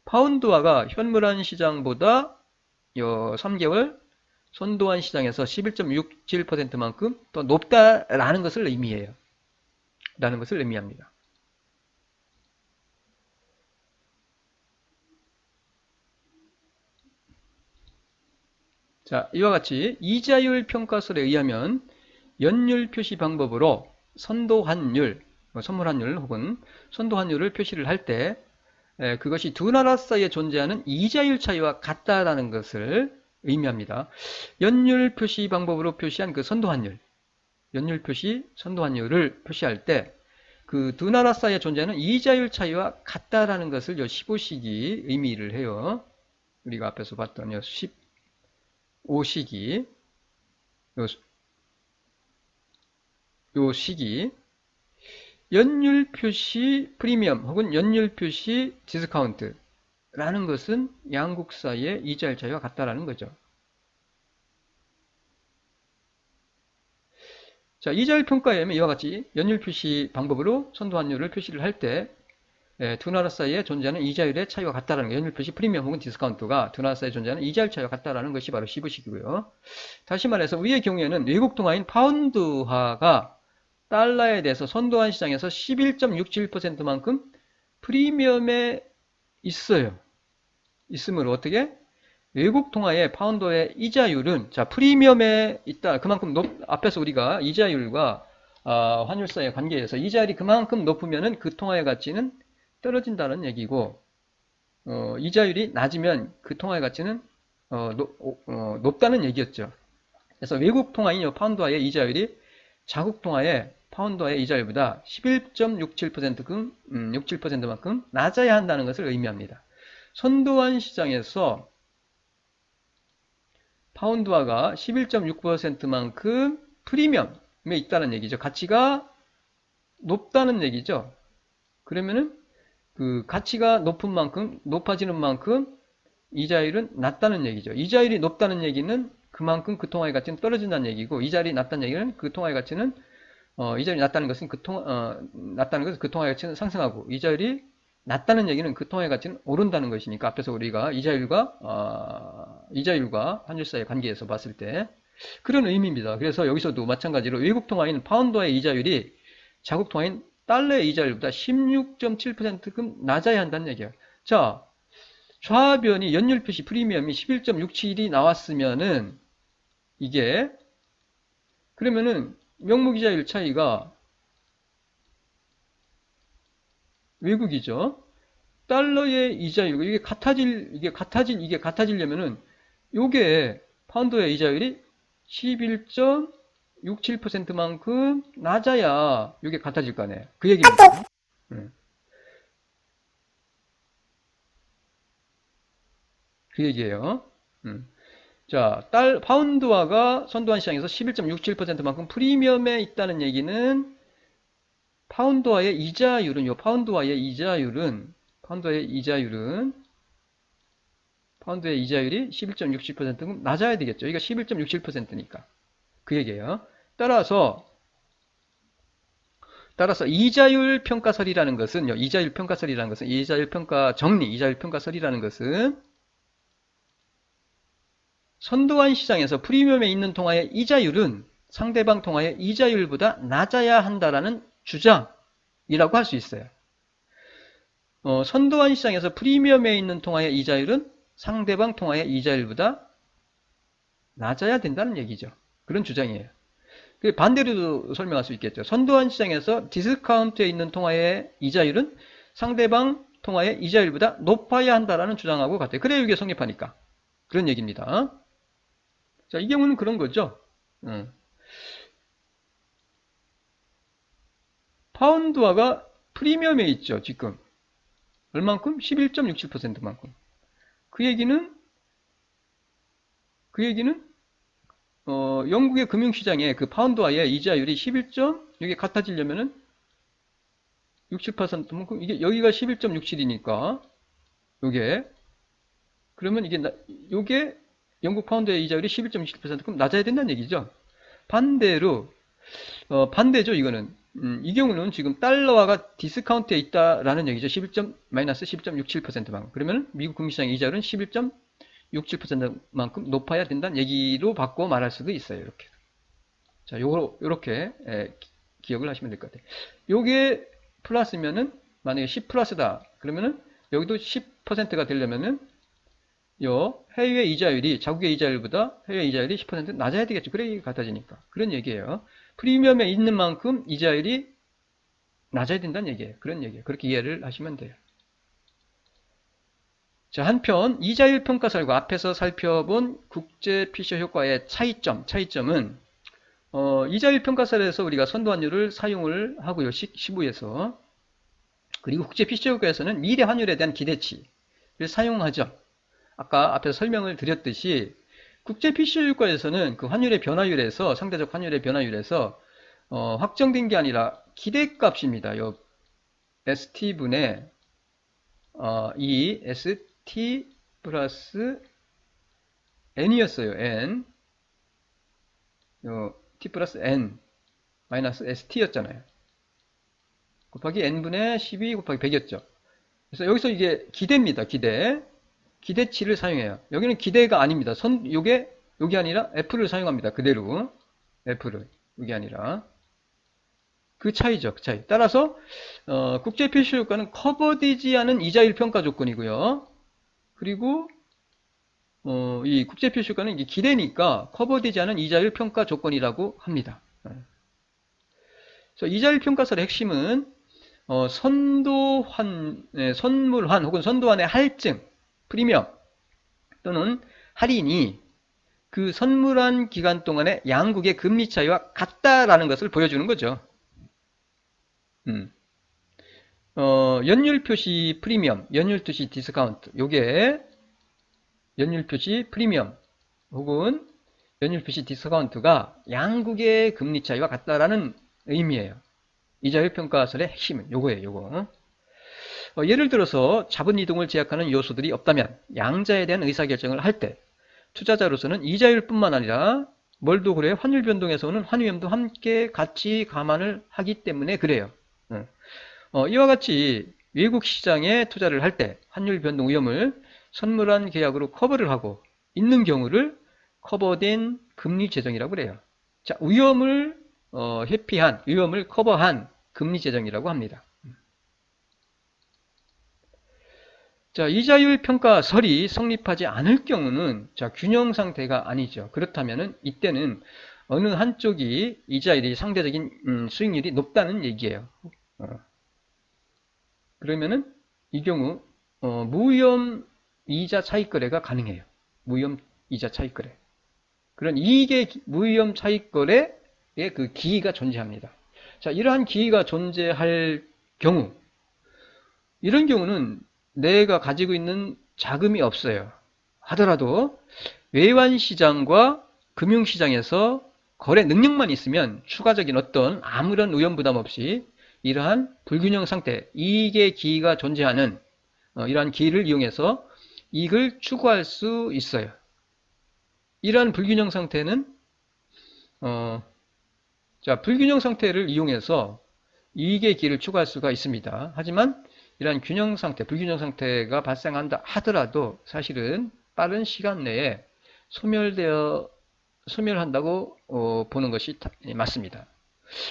파운드화가 현물환 시장보다 3개월 선도환 시장에서 11.67%만큼 더 높다라는 것을 의미해요. 라는 것을 의미합니다. 자, 이와 같이 이자율 평가설에 의하면 연율 표시 방법으로 선도환율, 선물환율 혹은 선도환율을 표시를 할 때 그것이 두 나라 사이에 존재하는 이자율 차이와 같다라는 것을 의미합니다. 연율 표시 방법으로 표시한 그 선도환율, 연율 표시, 선도환율을 표시할 때 그 두 나라 사이에 존재하는 이자율 차이와 같다라는 것을 15식이 의미를 해요. 우리가 앞에서 봤던 15식이 요 식이 연율 표시 프리미엄 혹은 연율 표시 디스카운트라는 것은 양국 사이의 이자율 차이와 같다라는 거죠. 자, 이자율 평가에 의하면 이와 같이 연율 표시 방법으로 선도환율을 표시를 할 때 두 나라 사이에 존재하는 이자율의 차이와 같다라는 거, 연율 표시 프리미엄 혹은 디스카운트가 두 나라 사이에 존재하는 이자율 차이와 같다라는 것이 바로 15식이고요. 다시 말해서 위의 경우에는 외국 통화인 파운드화가 달러에 대해서 선도환 시장에서 11.67%만큼 프리미엄에 있으므로 어떻게? 외국 통화의 파운드의 이자율은 프리미엄에 있다. 그만큼 앞에서 우리가 이자율과 환율 사이의 관계에서 이자율이 그만큼 높으면은 그 통화의 가치는 떨어진다는 얘기고, 이자율이 낮으면 그 통화의 가치는 높다는 얘기였죠. 그래서 외국 통화인 파운드화의 이자율이 자국 통화의 파운드화의 이자율보다 11.67%만큼 낮아야 한다는 것을 의미합니다. 선도환 시장에서 파운드화가 11.6%만큼 프리미엄에 있다는 얘기죠. 가치가 높다는 얘기죠. 그러면은 그 가치가 높은 만큼, 높아지는 만큼 이자율은 낮다는 얘기죠. 이자율이 높다는 얘기는 그만큼 그 통화의 가치는 떨어진다는 얘기고, 이자율이 낮다는 얘기는 그 통화의 가치는 이자율이 낮다는 것은 그 통화의 가치는 상승하고, 이자율이 낮다는 얘기는 그 통화의 가치는 오른다는 것이니까, 앞에서 우리가 이자율과 환율 사이의 관계에서 봤을 때 그런 의미입니다. 그래서 여기서도 마찬가지로 외국 통화인 파운드화의 이자율이 자국 통화인 달러의 이자율보다 16.7%금 낮아야 한다는 얘기예요. 자, 좌변이 연율 표시 프리미엄이 11.67이 나왔으면은 이게 그러면은 명목이자율 차이가 외국이죠. 달러의 이자율 이게 같아지려면은 요게 파운드의 이자율이 11.67%만큼 낮아야 이게 같아질 거 아니에요. 그 얘기입니다. 그 얘기예요. 자, 파운드화가 선도한 시장에서 11.67%만큼 프리미엄에 있다는 얘기는 파운드화의 이자율은 파운드의 이자율이 11.67%는 낮아야 되겠죠. 이거 11.67%니까. 그 얘기예요. 따라서 이자율 평가설이라는 것은 이자율 평가설이라는 것은 선도한 시장에서 프리미엄에 있는 통화의 이자율은 상대방 통화의 이자율보다 낮아야 한다라는 주장이라고 할 수 있어요. 선도한 시장에서 프리미엄에 있는 통화의 이자율은 상대방 통화의 이자율보다 낮아야 된다는 얘기죠. 그런 주장이에요. 반대로도 설명할 수 있겠죠. 선도한 시장에서 디스카운트에 있는 통화의 이자율은 상대방 통화의 이자율보다 높아야 한다라는 주장하고 같아요. 그래야 이게 성립하니까. 그런 얘기입니다. 자, 이 경우는 그런 거죠. 파운드화가 프리미엄에 있죠, 지금. 얼만큼? 11.67%만큼. 그 얘기는 영국의 금융시장에 그 파운드화의 이자율이 11. 같아지려면은 67%만큼 이게 여기가 11.67이니까 그러면 요게 영국 파운드의 이자율이 11.67%만큼 낮아야 된다는 얘기죠. 반대죠, 이거는. 이 경우는 지금 달러화가 디스카운트에 있다라는 얘기죠. 마이너스 11.67%만큼. 그러면 미국 금융시장의 이자율은 11.67%만큼 높아야 된다는 얘기로 바꿔 말할 수도 있어요. 이렇게. 자, 요렇게 기억을 하시면 될 것 같아요. 요게 플러스면은 만약에 10 플러스다. 그러면은 여기도 10%가 되려면은 해외 이자율이 자국의 이자율보다 해외 이자율이 10% 낮아야 되겠죠. 그래 같아지니까. 그런 얘기예요. 프리미엄에 있는 만큼 이자율이 낮아야 된다는 얘기예요. 그런 얘기예요. 그렇게 이해를 하시면 돼요. 자, 한편 이자율 평가설과 앞에서 살펴본 국제 피셔 효과의 차이점은 이자율 평가설에서 우리가 선도환율을 사용을 하고요. 시부에서. 그리고 국제 피셔 효과에서는 미래 환율에 대한 기대치를 사용하죠. 아까 앞에서 설명을 드렸듯이 국제 피셔 효과에서는 그 환율의 변화율에서 상대적 환율의 변화율에서 확정된 게 아니라 기대값입니다. 요 ST분의 이 ST 플러스 N이었어요. N. T 플러스 N 마이너스 ST였잖아요. 곱하기 N분의 12 곱하기 100이었죠. 그래서 여기서 이게 기대입니다. 기대치를 사용해요. 여기는 기대가 아닙니다. 요게 아니라 F를 사용합니다. 그대로. F를. 요게 아니라. 그 차이죠. 그 차이. 따라서, 국제 필수 효과는 커버되지 않은 이자율 평가 조건이고요. 그리고, 이 국제 필수 효과는 이게 기대니까 커버되지 않은 이자율 평가 조건이라고 합니다. 그래서 이자율 평가설의 핵심은, 선물환 혹은 선도환의 할증, 프리미엄 또는 할인이 그 선물한 기간 동안의 양국의 금리 차이와 같다라는 것을 보여주는 거죠. 연율 표시 프리미엄, 연율 표시 디스카운트. 요게 연율 표시 프리미엄. 혹은 연율 표시 디스카운트가 양국의 금리 차이와 같다라는 의미예요. 이자율 평가설의 핵심은 요거예요, 요거. 예를 들어서 자본 이동을 제약하는 요소들이 없다면 양자에 대한 의사결정을 할 때 투자자로서는 이자율뿐만 아니라 뭘도 그래요? 환율 변동에서 오는 환위험도 함께 같이 감안을 하기 때문에 그래요. 이와 같이 외국 시장에 투자를 할 때 환율 변동 위험을 선물한 계약으로 커버를 하고 있는 경우를 커버된 금리 재정이라고 그래요. 자, 위험을 회피한, 위험을 커버한 금리 재정이라고 합니다. 자, 이자율 평가설이 성립하지 않을 경우는 자, 균형 상태가 아니죠. 그렇다면은 이때는 어느 한쪽이 이자율이 상대적인 수익률이 높다는 얘기예요. 그러면은 이 경우 무위험 이자 차익 거래가 가능해요. 무위험 이자 차익 거래. 그런 이익의 무위험 차익 거래의 그 기회가 존재합니다. 자, 이러한 기회가 존재할 경우, 이런 경우는 내가 가지고 있는 자금이 없어요. 하더라도 외환시장과 금융시장에서 거래 능력만 있으면 추가적인 어떤 아무런 위험 부담 없이 이러한 불균형 상태, 이익의 기회가 존재하는 이러한 기회를 이용해서 이익을 추구할 수 있어요. 이러한 불균형 상태는 자, 불균형 상태를 이용해서 이익의 기회를 추구할 수가 있습니다. 하지만 이러한 균형 상태, 불균형 상태가 발생한다 하더라도 사실은 빠른 시간 내에 소멸한다고 보는 것이 맞습니다.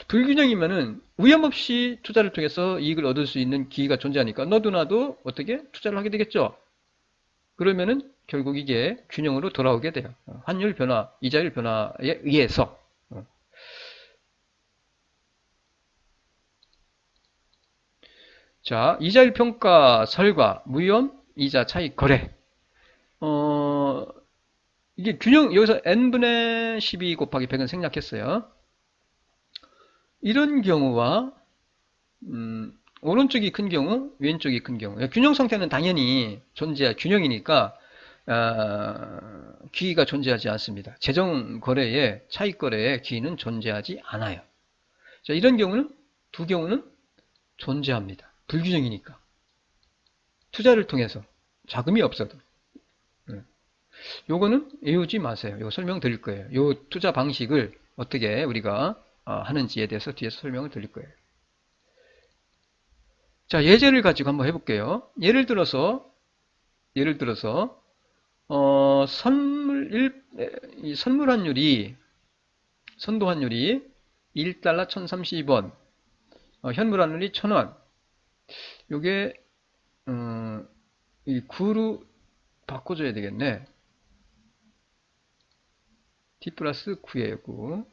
불균형이면은 위험 없이 투자를 통해서 이익을 얻을 수 있는 기회가 존재하니까 너도 나도 어떻게 투자를 하게 되겠죠. 그러면은 결국 이게 균형으로 돌아오게 돼요. 환율 변화, 이자율 변화에 의해서. 자, 이자율 평가설과 무위험 이자 차익 거래. 이게 균형, 여기서 n분의 12 곱하기 100은 생략했어요. 이런 경우와 오른쪽이 큰 경우, 왼쪽이 큰 경우. 균형 상태는 당연히 균형이니까 기회가 존재하지 않습니다. 재정 거래에 차익 거래에 기회는 존재하지 않아요. 자, 이런 경우는 두 경우는 존재합니다. 불균형이니까. 투자를 통해서 자금이 없어도. 요거는 외우지 마세요. 요거 설명드릴 거예요. 요 투자 방식을 어떻게 우리가 하는지에 대해서 뒤에서 설명을 드릴 거예요. 자, 예제를 가지고 한번 해볼게요. 예를 들어서 선물 환율이 선도 환율이 1달러 1030원, 현물 환율이 1000원. 요게 이 9로 바꿔줘야 되겠네. T 플러스 9예요, 9.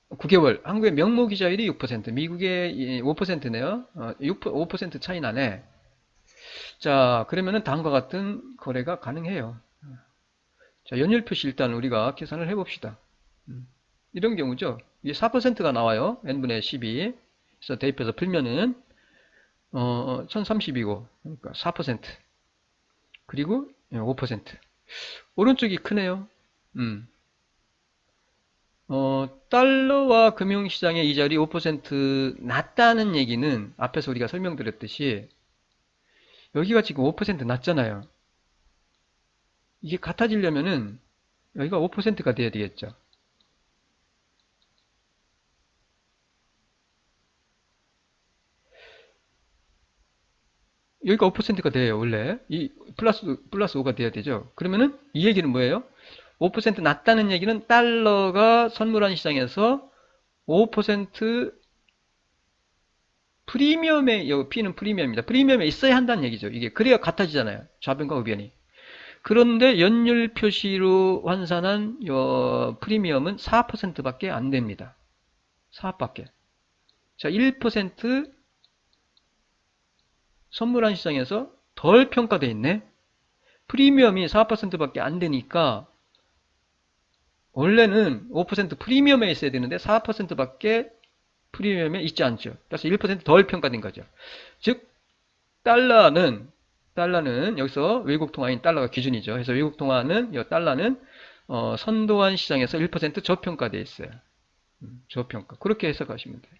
9개월. 한국의 명목이자율이 6%, 미국의 5%네요. 5% 차이 나네. 자, 그러면은 다음과 같은 거래가 가능해요. 자, 연율 표시 일단 우리가 계산을 해봅시다. 이런 경우죠. 이게 4%가 나와요. n분의 12. 그래서 대입해서 풀면은 1030이고 그러니까 4%. 그리고 5%. 오른쪽이 크네요. 달러와 금융시장의 이자율이 5% 낮다는 얘기는 앞에서 우리가 설명드렸듯이 여기가 지금 5% 낮잖아요. 이게 같아지려면은 여기가 5%가 돼야 되겠죠. 여기가 5%가 돼요, 원래. 이 플러스 5가 돼야 되죠. 그러면은 이 얘기는 뭐예요? 5% 낮다는 얘기는 달러가 선물한 시장에서 5% 프리미엄에, 여기 P는 프리미엄입니다. 프리미엄에 있어야 한다는 얘기죠. 이게 그래야 같아지잖아요. 좌변과 우변이. 그런데 연율 표시로 환산한 프리미엄은 4%밖에 안 됩니다. 4밖에. 자, 1% 선물한 시장에서 덜 평가되어 있네. 프리미엄이 4%밖에 안 되니까 원래는 5% 프리미엄에 있어야 되는데 4%밖에 프리미엄에 있지 않죠. 그래서 1% 덜 평가된 거죠. 즉 달러는 달러는 여기서 외국 통화인 달러가 기준이죠. 그래서 외국 통화는 이 달러는 선도환 시장에서 1% 저평가되어 있어요. 저평가. 그렇게 해석하시면 돼요.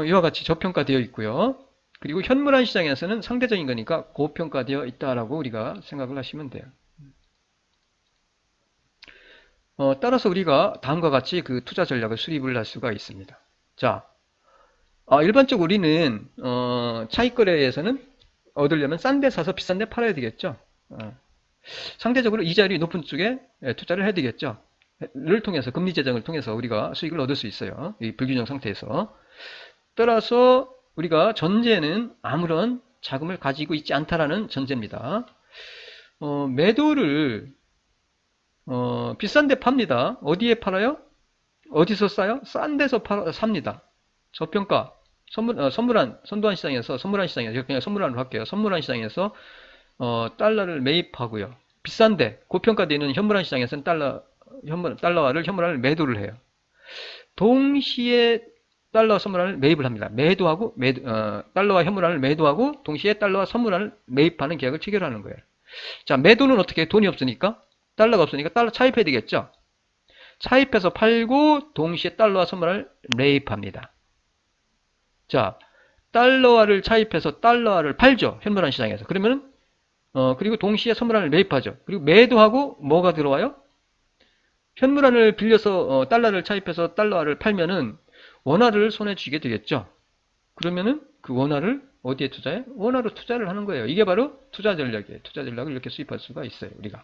이와 같이 저평가되어 있고요. 그리고 현물환 시장에서는 상대적인 거니까 고평가되어 있다라고 우리가 생각을 하시면 돼요. 따라서 우리가 다음과 같이 그 투자 전략을 수립을 할 수가 있습니다. 자, 일반적으로 우리는 차익거래에서는 얻으려면 싼 데 사서 비싼 데 팔아야 되겠죠. 상대적으로 이자율이 높은 쪽에 투자를 해야 되겠죠. 를 통해서 금리 재정을 통해서 우리가 수익을 얻을 수 있어요. 이 불균형 상태에서. 따라서 우리가 전제는 아무런 자금을 가지고 있지 않다라는 전제입니다. 매도를 비싼 데 팝니다. 어디에 팔아요? 어디서 싸요? 싼 데서 삽니다. 저평가 선도환 시장에서 그냥 선물환으로 할게요. 선물환 시장에서 달러를 매입하고요. 비싼데 고평가되는 현물환 시장에서는 달러화를 현물환을 매도를 해요. 동시에 달러 선물환을 매입을 합니다. 매도하고 달러와 현물환을 매도하고 동시에 달러와 선물환을 매입하는 계약을 체결하는 거예요. 자, 매도는 어떻게 해? 돈이 없으니까 달러가 없으니까 달러 차입해야 되겠죠. 차입해서 팔고 동시에 달러와 선물환을 매입합니다. 자, 달러화를 차입해서 달러화를 팔죠. 현물환 시장에서. 그러면은 그리고 동시에 선물환을 매입하죠. 그리고 매도하고 뭐가 들어와요? 현물환을 빌려서 달러를 차입해서 달러화를 팔면은 원화를 손에 쥐게 되겠죠. 그러면은 그 원화를 어디에 투자해? 원화로 투자를 하는 거예요. 이게 바로 투자 전략이에요. 투자 전략을 이렇게 수입할 수가 있어요. 우리가.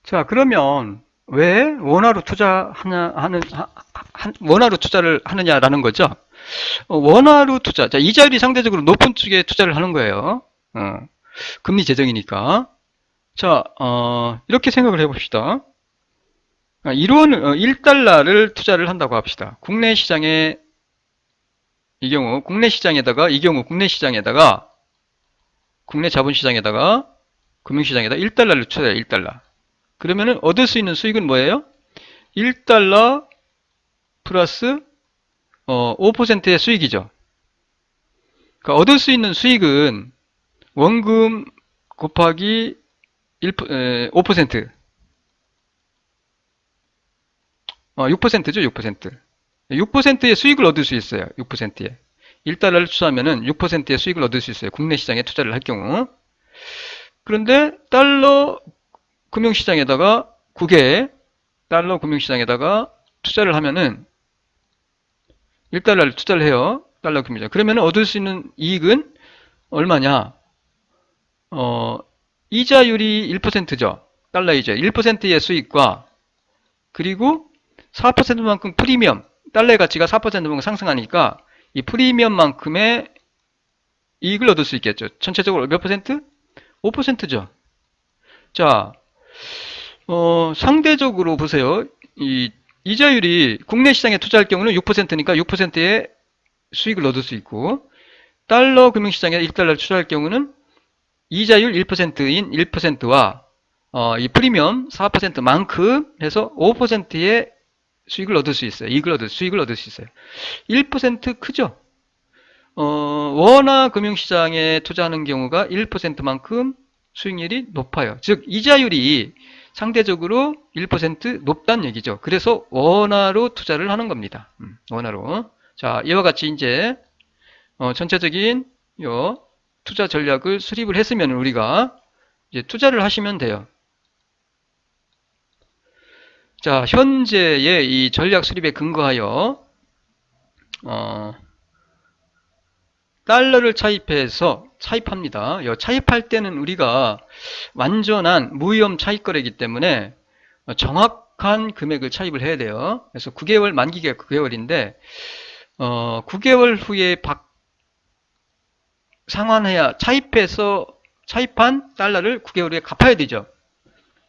자, 그러면 왜 원화로 원화로 투자를 하느냐라는 거죠. 원화로 투자. 자, 이자율이 상대적으로 높은 쪽에 투자를 하는 거예요. 금리 재정이니까. 자, 이렇게 생각을 해봅시다. 1달러를 투자를 한다고 합시다. 국내 시장에, 이 경우 국내 시장에다가, 국내 자본시장에다가, 금융시장에다 1달러를 투자해요. 1달러. 그러면은 얻을 수 있는 수익은 뭐예요? 1달러 플러스 5%의 수익이죠. 그러니까 얻을 수 있는 수익은 원금 곱하기 5%. 6%죠, 6%. 6%의 수익을 얻을 수 있어요. 6%에. 1달러를 투자하면은 6%의 수익을 얻을 수 있어요. 국내 시장에 투자를 할 경우. 그런데 달러 금융시장에다가 달러 금융시장에다가 투자를 하면은 1달러를 투자를 해요. 달러 금융시장. 그러면 얻을 수 있는 이익은 얼마냐? 이자율이 1%죠. 달러 이자. 1%의 수익과 그리고 4%만큼 프리미엄, 달러의 가치가 4%만큼 상승하니까 이 프리미엄만큼의 이익을 얻을 수 있겠죠. 전체적으로 몇 %? 5%죠. 자, 상대적으로 보세요. 이 이자율이 국내 시장에 투자할 경우는 6%니까 6%의 수익을 얻을 수 있고, 달러 금융시장에 1달러를 투자할 경우는 이자율 1%인 1%와 이 프리미엄 4%만큼 해서 5%의 수익을 얻을 수 있어요. 수익을 얻을 수 있어요. 1% 크죠? 원화 금융시장에 투자하는 경우가 1%만큼 수익률이 높아요. 즉, 이자율이 상대적으로 1% 높다는 얘기죠. 그래서 원화로 투자를 하는 겁니다. 원화로. 자, 이와 같이 이제 전체적인 요 투자 전략을 수립을 했으면 우리가 이제 투자를 하시면 돼요. 자, 현재의 이 전략 수립에 근거하여 달러를 차입합니다. 차입할 때는 우리가 완전한 무위험 차익거래이기 때문에 정확한 금액을 차입을 해야 돼요. 그래서 9개월, 만기가 9개월인데 9개월 후에 상환해야 차입한 달러를 9개월 후에 갚아야 되죠.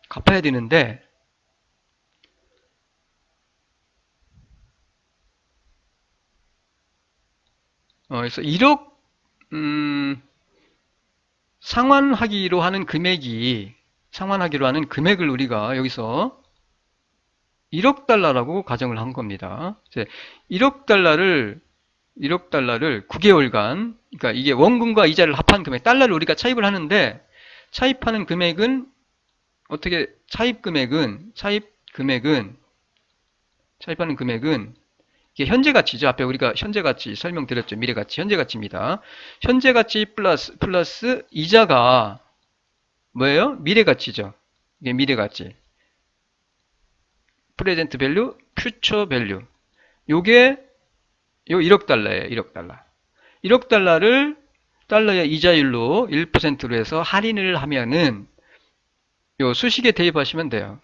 갚아야 되는데 그래서 1억 상환하기로 하는 금액을 우리가 여기서 1억 달러라고 가정을 한 겁니다. 1억 달러를 1억 달러를 9개월간, 그러니까 이게 원금과 이자를 합한 금액, 달러를 우리가 차입을 하는데, 차입하는 금액은, 어떻게, 차입하는 금액은, 이게 현재 가치죠. 앞에 우리가 현재 가치 설명드렸죠. 미래 가치, 현재 가치입니다. 현재 가치 플러스 이자가 뭐예요? 미래 가치죠. 이게 미래 가치. 프레젠트 밸류, 퓨처 밸류. 요게 요 1억 달러예요. 1억 달러. 1억 달러를 달러의 이자율로 1%로 해서 할인을 하면은 요 수식에 대입하시면 돼요.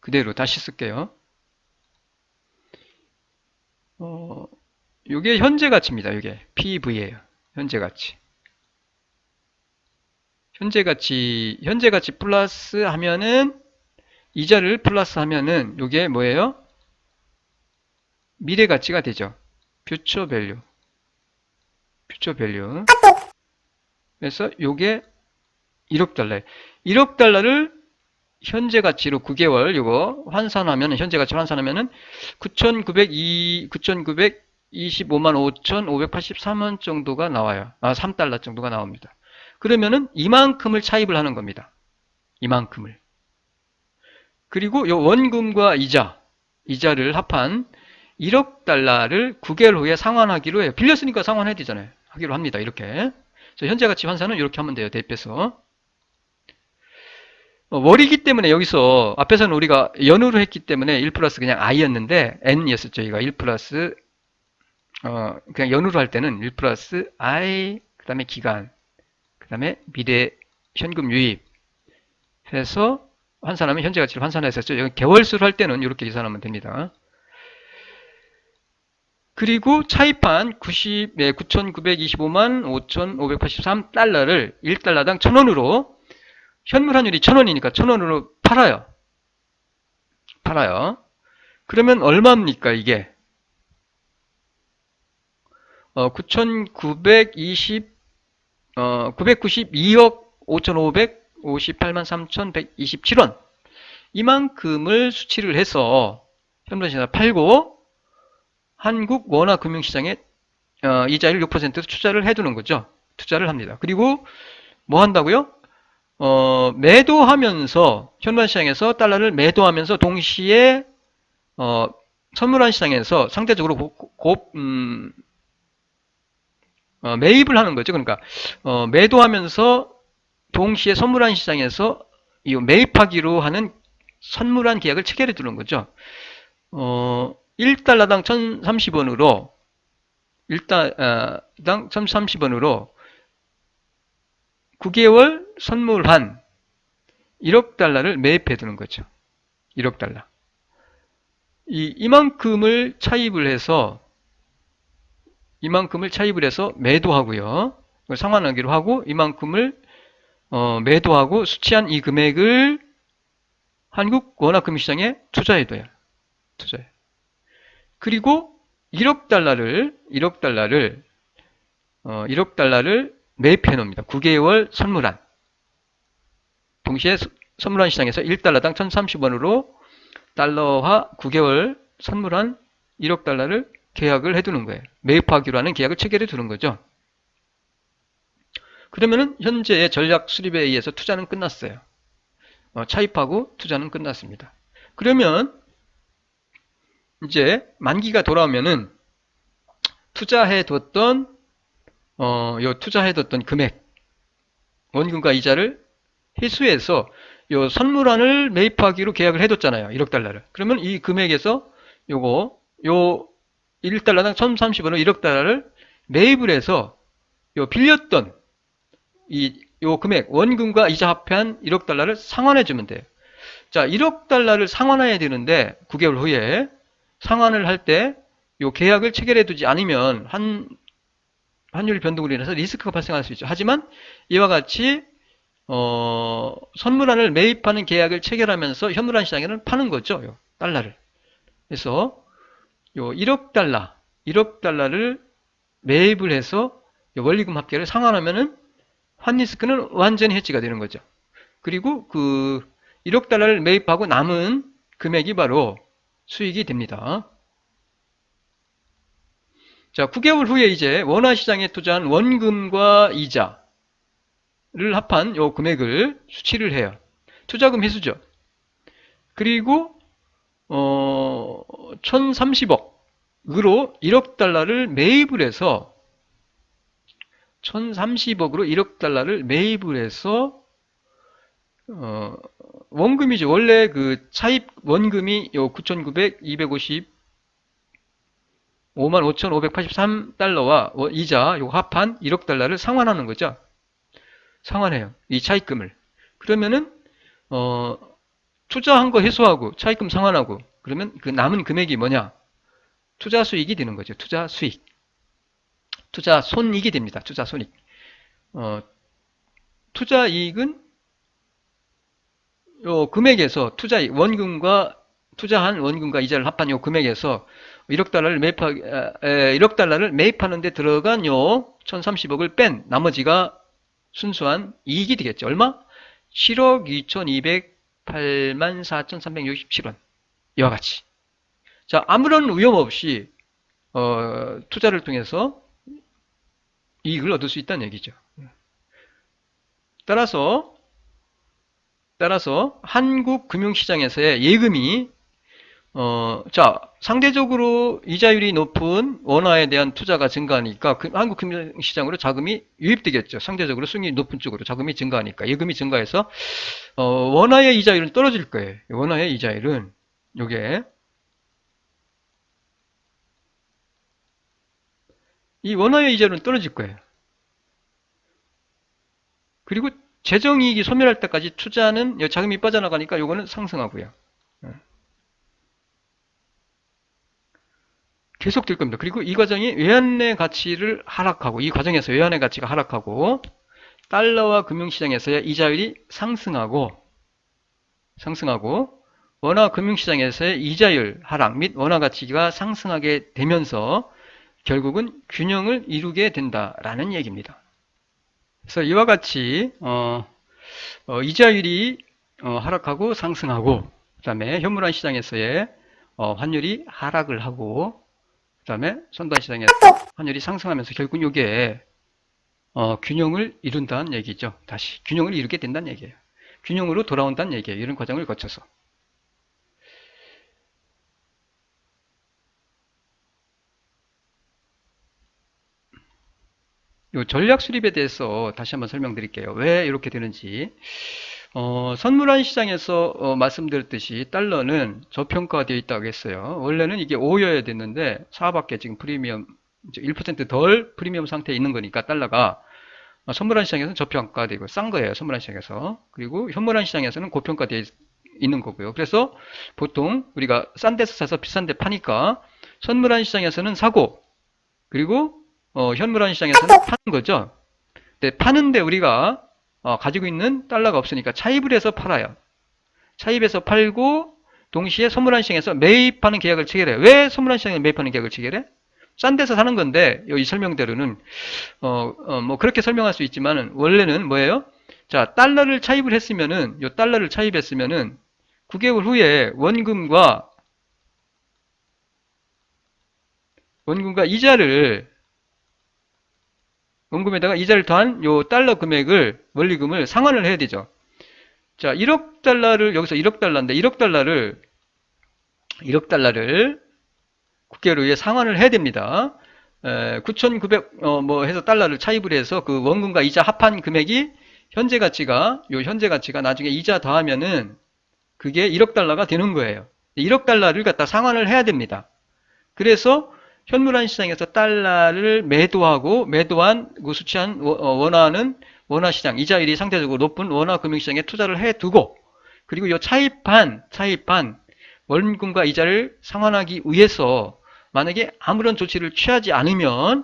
그대로 다시 쓸게요. 요게 현재 가치입니다. 요게 PV예요. 현재 가치. 현재 가치 플러스 하면은 이자를 플러스 하면은 요게 뭐예요? 미래 가치가 되죠. 퓨처 밸류. 그래서 요게 1억 달러예요. 1억 달러를 현재 가치로 9개월 요거 환산하면 현재 가치로 환산하면은 9,925만 5,583원 정도가 나와요. 3달러 정도가 나옵니다. 그러면은 이만큼을 차입을 하는 겁니다. 이만큼을. 그리고 요 원금과 이자를 합한 1억 달러를 9개월 후에 상환하기로 해요. 빌렸으니까 상환해야 되잖아요. 하기로 합니다. 이렇게. 현재 가치 환산은 이렇게 하면 돼요. 대입해서. 월이기 때문에 여기서 앞에서는 우리가 연으로 했기 때문에 1 플러스 그냥 i였는데 n이었었죠. 저희가 1 플러스 그냥 연으로 할 때는 1 플러스 i 그 다음에 기간 그 다음에 미래 현금 유입 해서 환산하면 현재 가치를 환산했었죠. 여기 개월수로 할 때는 이렇게 계산하면 됩니다. 그리고 차입한 9,925만 5,583달러를 1달러당 1,000원으로 현물 환율이 1,000원이니까 1,000원으로 팔아요. 그러면 얼마입니까 이게? 992억 5,558만 3,127원 이만큼을 수치를 해서 현물시장에 팔고 한국 원화 금융시장에 이자율 6%로 투자를 해두는 거죠. 투자를 합니다. 그리고 뭐 한다고요? 매도하면서 현물시장에서 달러를 매도하면서 동시에 선물환 시장에서 상대적으로 매입을 하는 거죠. 그러니까 매도하면서 동시에 선물환 시장에서 이 매입하기로 하는 선물환 계약을 체결해 두는 거죠. 1달러당 1,030원으로 1달러당 1,030원으로 9개월 선물한 1억 달러를 매입해 두는 거죠. 1억 달러. 이만큼을 차입을 해서 매도하고요. 상환하기로 하고 이만큼을 매도하고 수취한 이 금액을 한국 원화금융시장에 투자해둬요. 그리고 1억 달러를 매입해 놓습니다. 9개월 선물한. 동시에 선물한 시장에서 1달러당 1,030원으로 달러화 9개월 선물한 1억 달러를 계약을 해두는 거예요. 매입하기로 하는 계약을 체결해 두는 거죠. 그러면은 현재의 전략 수립에 의해서 투자는 끝났어요. 차입하고 투자는 끝났습니다. 그러면 이제 만기가 돌아오면은 투자해뒀던 금액, 원금과 이자를 회수해서 요 선물환을 매입하기로 계약을 해뒀잖아요. 1억 달러를. 그러면 이 금액에서 요 1달러당 1,030원으로 1억 달러를 매입을 해서 요 빌렸던 요 금액, 원금과 이자 합한 1억 달러를 상환해주면 돼요. 자, 1억 달러를 상환해야 되는데 9개월 후에 상환을 할 때 요 계약을 체결해두지 않으면 환율 변동으로 인해서 리스크가 발생할 수 있죠. 하지만 이와 같이 선물환을 매입하는 계약을 체결하면서 현물환 시장에는 파는 거죠. 요 달러를. 그래서 요 1억 달러를 매입을 해서 요 원리금 합계를 상환하면은 환리스크는 완전히 해지가 되는 거죠. 그리고 그 1억 달러를 매입하고 남은 금액이 바로 수익이 됩니다. 자, 9개월 후에 이제 원화 시장에 투자한 원금과 이자를 합한 요 금액을 수치를 해요. 투자금 회수죠. 그리고 1030억으로 1억 달러를 매입을 해서 1030억으로 1억 달러를 매입을 해서 원금이죠. 원래 그 차입 원금이 요 9,900, 250, 55,583달러와 이자 요 합한 1억 달러를 상환하는 거죠. 상환해요. 이 차입금을. 그러면은 투자한 거 회수하고 차입금 상환하고 그러면 그 남은 금액이 뭐냐? 투자 수익이 되는 거죠. 투자 수익. 투자 손익이 됩니다. 투자 손익. 투자 이익은 요 금액에서 투자한 원금과 이자를 합한 요 금액에서 1억 달러를 매입하는데 들어간 요 1030억을 뺀 나머지가 순수한 이익이 되겠죠. 얼마? 7억 2,208만 4,367원. 이와 같이. 자, 아무런 위험 없이 투자를 통해서 이익을 얻을 수 있다는 얘기죠. 따라서 한국 금융시장에서의 예금이 자, 상대적으로 이자율이 높은 원화에 대한 투자가 증가하니까 한국 금융시장으로 자금이 유입되겠죠. 상대적으로 수익이 높은 쪽으로 자금이 증가하니까 예금이 증가해서 원화의 이자율은 떨어질 거예요. 원화의 이자율은 요게 이 원화의 이자율은 떨어질 거예요. 그리고 재정이익이 소멸할 때까지 투자는 자금이 빠져나가니까 요거는 상승하고요. 계속 될 겁니다. 그리고 이 과정이 외환의 가치를 하락하고 이 과정에서 외환의 가치가 하락하고 달러와 금융시장에서의 이자율이 상승하고 원화 금융시장에서의 이자율 하락 및 원화 가치가 상승하게 되면서 결국은 균형을 이루게 된다라는 얘기입니다. 그래서 이와 같이 이자율이 하락하고 상승하고 그 다음에 현물화 시장에서의 환율이 하락을 하고 그 다음에 선도화 시장에서 환율이 상승하면서 결국 이게 균형을 이룬다는 얘기죠. 다시 균형을 이루게 된다는 얘기예요. 균형으로 돌아온다는 얘기예요. 이런 과정을 거쳐서. 이 전략 수립에 대해서 다시 한번 설명드릴게요. 왜 이렇게 되는지. 선물환 시장에서 말씀드렸듯이 달러는 저평가되어 있다고 했어요. 원래는 이게 5여야 됐는데 4밖에 지금 프리미엄 1%덜 프리미엄 상태에 있는 거니까 달러가 선물환 시장에서는 저평가되고 싼 거예요. 선물환 시장에서. 그리고 현물환 시장에서는 고평가되어 있는 거고요. 그래서 보통 우리가 싼 데서 사서 비싼 데 파니까 선물환 시장에서는 사고 그리고 현물환 시장에서는 파는 거죠. 근데 파는데 우리가 가지고 있는 달러가 없으니까 차입을 해서 팔아요. 차입해서 팔고 동시에 선물환 시장에서 매입하는 계약을 체결해요. 왜 선물환 시장에 매입하는 계약을 체결해? 싼 데서 사는 건데 이 설명대로는 뭐 그렇게 설명할 수 있지만은 원래는 뭐예요? 자, 달러를 차입을 했으면은 요 달러를 차입했으면은 9개월 후에 원금과 이자를 원금에다가 이자를 더한 요 달러 금액을 원리금을 상환을 해야 되죠. 자, 1억 달러를 여기서 1억 달러인데 1억 달러를 9개월 후에 상환을 해야 됩니다. 9,900 뭐 해서 달러를 차입을 해서 그 원금과 이자 합한 금액이 현재 가치가 나중에 이자 더하면은 그게 1억 달러가 되는 거예요. 1억 달러를 갖다 상환을 해야 됩니다. 그래서 현물환 시장에서 달러를 매도한 그 수취한 원화는 원화 시장 이자율이 상대적으로 높은 원화 금융시장에 투자를 해두고 그리고 이 차입한 원금과 이자를 상환하기 위해서 만약에 아무런 조치를 취하지 않으면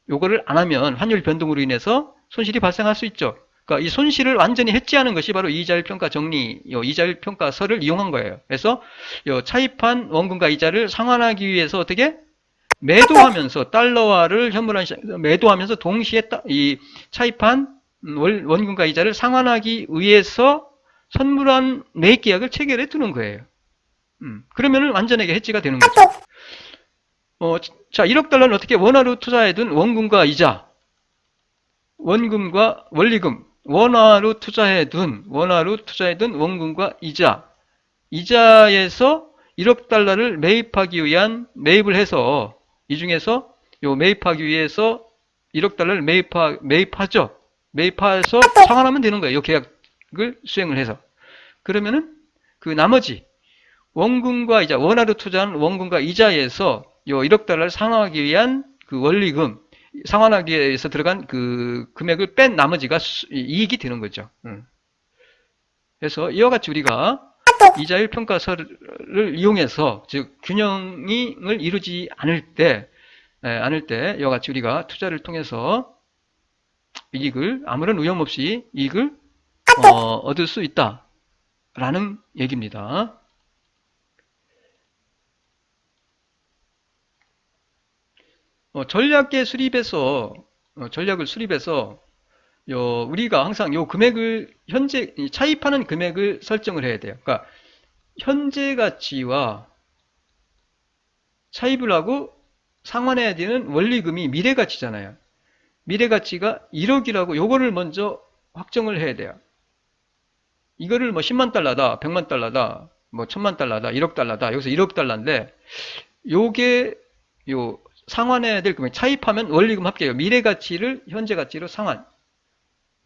요거를 안 하면 환율 변동으로 인해서 손실이 발생할 수 있죠. 그러니까 이 손실을 완전히 해지하는 것이 바로 이자율 평가 정리, 이자율 평가서를 이용한 거예요. 그래서 차입한 원금과 이자를 상환하기 위해서 어떻게 매도하면서 달러화를 현물환 시장에서 매도하면서 동시에 이 차입한 원금과 이자를 상환하기 위해서 선물환 매입 계약을 체결해 두는 거예요. 그러면은 완전하게 해지가 되는 거죠. 자, 1억 달러는 어떻게 원화로 투자해둔 원금과 이자, 원금과 원리금, 원화로 투자해둔 원금과 이자에서 1억 달러를 매입하기 위한 매입을 해서 이 중에서 매입하기 위해서 1억 달러를 매입하죠. 매입해서 상환하면 되는 거예요. 이 계약을 수행을 해서. 그러면은 그 나머지 원금과 이자, 원화로 투자한 원금과 이자에서 요 1억 달러를 상환하기 위한 그 원리금, 상환하기 위해서 들어간 그 금액을 뺀 나머지가 이익이 되는 거죠. 그래서 이와 같이 우리가 이자율 평가서를 이용해서 즉 균형을 이루지 않을 때 이와 같이 우리가 투자를 통해서 이익을 아무런 위험 없이 이익을 얻을 수 있다라는 얘기입니다. 전략을 수립해서 우리가 항상 요 금액을 현재 차입하는 금액을 설정을 해야 돼요. 그러니까 현재 가치와 차입을 하고 상환해야 되는 원리금이 미래 가치잖아요. 미래 가치가 1억이라고 요거를 먼저 확정을 해야 돼요. 이거를 뭐 10만 달러다, 100만 달러다, 뭐 1000만 달러다, 1억 달러다. 여기서 1억 달러인데 요게 상환해야 될 금액 차입하면 원리금 합계예요. 미래 가치를 현재 가치로 상환.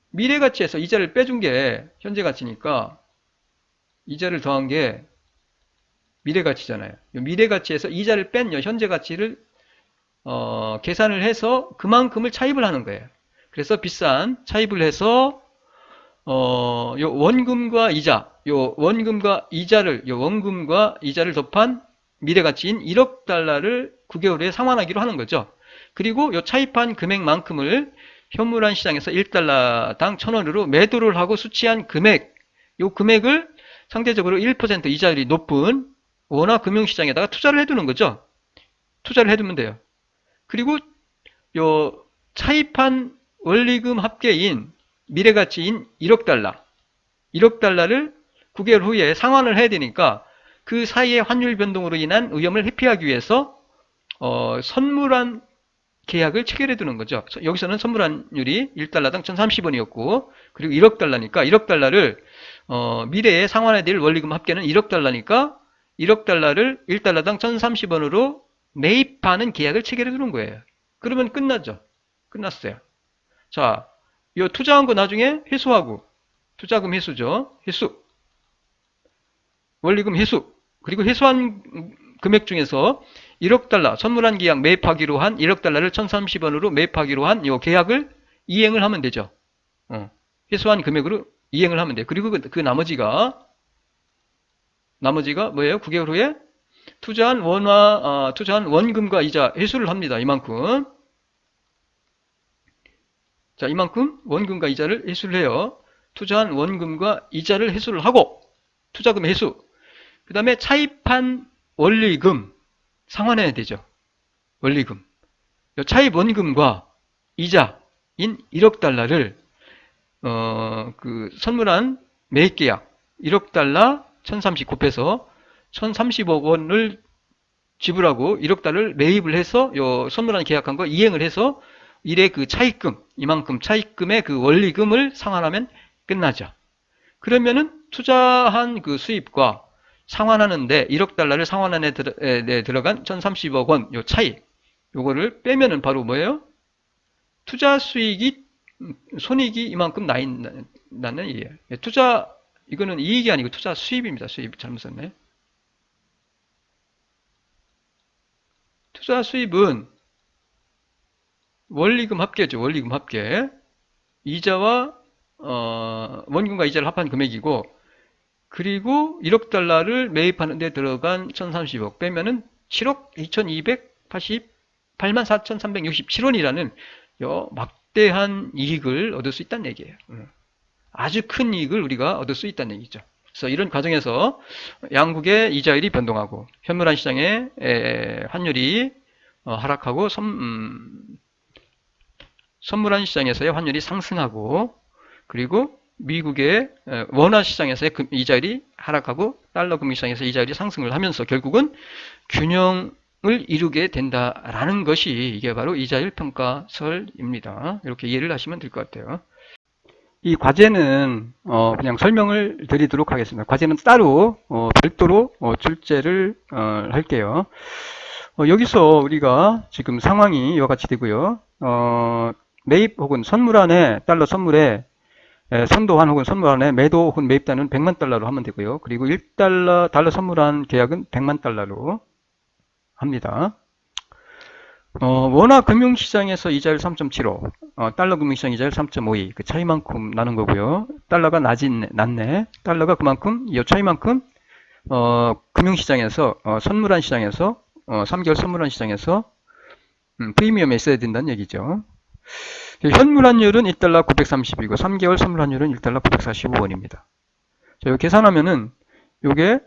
미래 가치에서 이자를 빼준 게 현재 가치니까 이자를 더한 게 미래 가치잖아요. 미래 가치에서 이자를 뺀 현재 가치를 계산을 해서 그만큼을 차입을 하는 거예요. 그래서 비싼 차입을 해서 요 원금과 이자를 더한 미래 가치인 1억 달러를 9개월 후에 상환하기로 하는 거죠. 그리고 요 차입한 금액만큼을 현물환 시장에서 1달러당 1,000원으로 매도를 하고 수취한 요 금액을 상대적으로 1% 이자율이 높은 원화 금융시장에다가 투자를 해두는 거죠. 투자를 해두면 돼요. 그리고 요 차입한 원리금 합계인 미래가치인 1억 달러를 9개월 후에 상환을 해야 되니까 그 사이의 환율 변동으로 인한 위험을 회피하기 위해서 선물환 계약을 체결해 두는 거죠. 여기서는 선물환율이 1달러당 1,030원이었고 그리고 1억 달러니까 1억 달러를 미래에 상환해야 될 원리금 합계는 1억 달러니까 1억 달러를 1달러당 1,030원으로 매입하는 계약을 체결해 두는 거예요. 그러면 끝나죠. 끝났어요. 자, 이 투자한 거 나중에 회수하고 투자금 회수죠. 회수. 원리금 회수. 그리고 회수한 금액 중에서 1억 달러 선물한 계약 매입하기로 한 1억 달러를 1,030원으로 매입하기로 한 이 계약을 이행을 하면 되죠. 회수한 금액으로 이행을 하면 돼요. 그리고 그 나머지가 뭐예요? 9개월 후에 투자한 원금과 이자 회수를 합니다. 이만큼. 자, 이만큼 원금과 이자를 회수를 해요. 투자한 원금과 이자를 회수를 하고 투자금 회수. 그 다음에 차입한 원리금 상환해야 되죠. 원리금. 차입 원금과 이자인 1억 달러를 그 선물한 매입계약 1억 달러 1030 곱해서 1030억 원을 지불하고 1억 달러를 매입을 해서 요 선물한 계약한 거 이행을 해서 일의 그 차입금, 이만큼 차입금의 그 원리금을 상환하면 끝나죠. 그러면은 투자한 그 수입과 상환하는데 1억 달러를 상환안에 들어간 1030억 원 요 차이 요거를 빼면은 바로 뭐예요? 투자 수익이 손익이 이만큼 나 있다는 얘기예요. 투자 이거는 이익이 아니고 투자 수입입니다. 수입 잘못 썼네. 투자 수입은 원리금 합계죠. 원리금 합계. 이자와 원금과 이자를 합한 금액이고 그리고 1억 달러를 매입하는 데 들어간 1030억 빼면은 7억 2288만 4367원이라는 막대한 이익을 얻을 수 있다는 얘기예요. 아주 큰 이익을 우리가 얻을 수 있다는 얘기죠. 그래서 이런 과정에서 양국의 이자율이 변동하고 현물환 시장의 환율이 하락하고 선물환 시장에서의 환율이 상승하고 그리고 미국의 원화 시장에서의 이자율이 하락하고 달러 금융시장에서 이자율이 상승을 하면서 결국은 균형 이루게 된다라는 것이 이게 바로 이자율 평가설입니다. 이렇게 이해를 하시면 될 것 같아요. 이 과제는 그냥 설명을 드리도록 하겠습니다. 과제는 따로 별도로 출제를 할게요. 여기서 우리가 지금 상황이 이와 같이 되고요. 매입 혹은 선물안에 달러 선물에 선도환 혹은 선물안에 매도 혹은 매입단은 100만 달러로 하면 되고요. 그리고 1달러 달러 선물안 계약은 100만 달러로 합니다. 원화 금융시장에서 이자율 3.75, 달러 금융시장 이자율 3.52, 그 차이만큼 나는 거고요. 달러가 낮네. 달러가 그만큼, 이 차이만큼, 금융시장에서, 선물한 시장에서, 3개월 선물한 시장에서, 프리미엄에 있어야 된다는 얘기죠. 현물환율은 1달러 930이고, 3개월 선물환율은 1달러 945원입니다. 자, 이거 계산하면은, 요게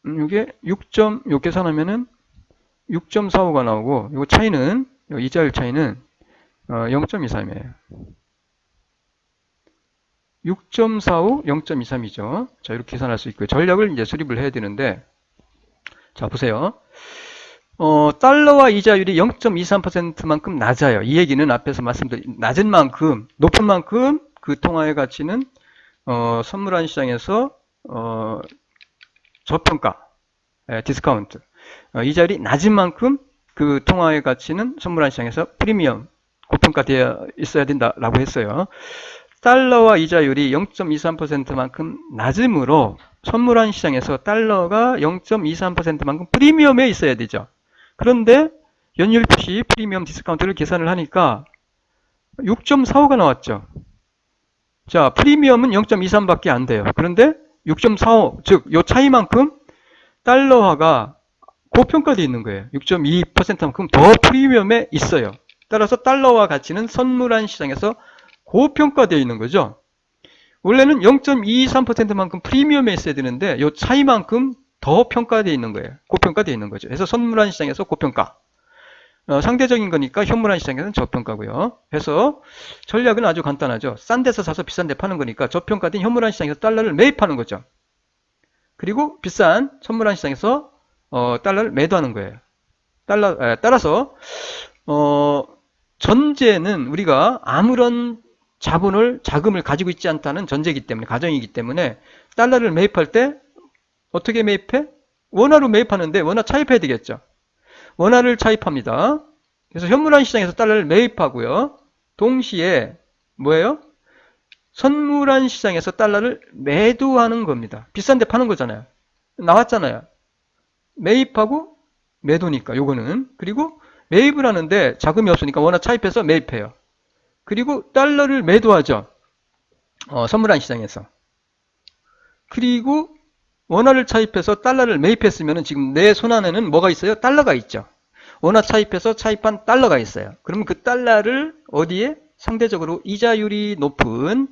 6요 계산하면은, 6.45가 나오고, 이 차이는, 이자율 차이는 0.23이에요. 6.45, 0.23이죠. 자, 이렇게 계산할 수 있고요. 전략을 이제 수립을 해야 되는데, 자, 보세요. 달러와 이자율이 0.23%만큼 낮아요. 이 얘기는 앞에서 말씀드린 낮은 만큼, 높은 만큼 그 통화의 가치는 선물한 시장에서 저평가, 디스카운트. 이자율이 낮은 만큼 그 통화의 가치는 선물한 시장에서 프리미엄, 고평가되어 있어야 된다라고 했어요. 달러와 이자율이 0.23%만큼 낮으므로 선물한 시장에서 달러가 0.23%만큼 프리미엄에 있어야 되죠. 그런데 연율 표시 프리미엄 디스카운트를 계산을 하니까 6.45가 나왔죠. 자, 프리미엄은 0.23밖에 안 돼요. 그런데 6.45, 즉, 요 차이만큼 달러화가 고평가되어 있는 거예요. 6.2%만큼 더 프리미엄에 있어요. 따라서 달러화 가치는 선물한 시장에서 고평가되어 있는 거죠. 원래는 0.23%만큼 프리미엄에 있어야 되는데 이 차이만큼 더 평가되어 있는 거예요. 고평가되어 있는 거죠. 그래서 선물한 시장에서 고평가. 상대적인 거니까 현물한 시장에서는 저평가고요. 그래서 전략은 아주 간단하죠. 싼 데서 사서 비싼 데 파는 거니까 저평가된 현물한 시장에서 달러를 매입하는 거죠. 그리고 비싼 선물한 시장에서 달러를 매도하는 거예요. 따라서 전제는 우리가 아무런 자금을 가지고 있지 않다는 전제이기 때문에, 가정이기 때문에 달러를 매입할 때 어떻게 매입해? 원화로 매입하는데 원화 차입해야 되겠죠. 원화를 차입합니다. 그래서 현물한 시장에서 달러를 매입하고요. 동시에 뭐예요? 선물한 시장에서 달러를 매도하는 겁니다. 비싼 데 파는 거잖아요. 나왔잖아요. 매입하고 매도니까 요거는. 그리고 매입을 하는데 자금이 없으니까 원화 차입해서 매입해요. 그리고 달러를 매도하죠. 선물한 시장에서. 그리고 원화를 차입해서 달러를 매입했으면 지금 내 손안에는 뭐가 있어요? 달러가 있죠. 원화 차입해서 차입한 달러가 있어요. 그러면 그 달러를 어디에? 상대적으로 이자율이 높은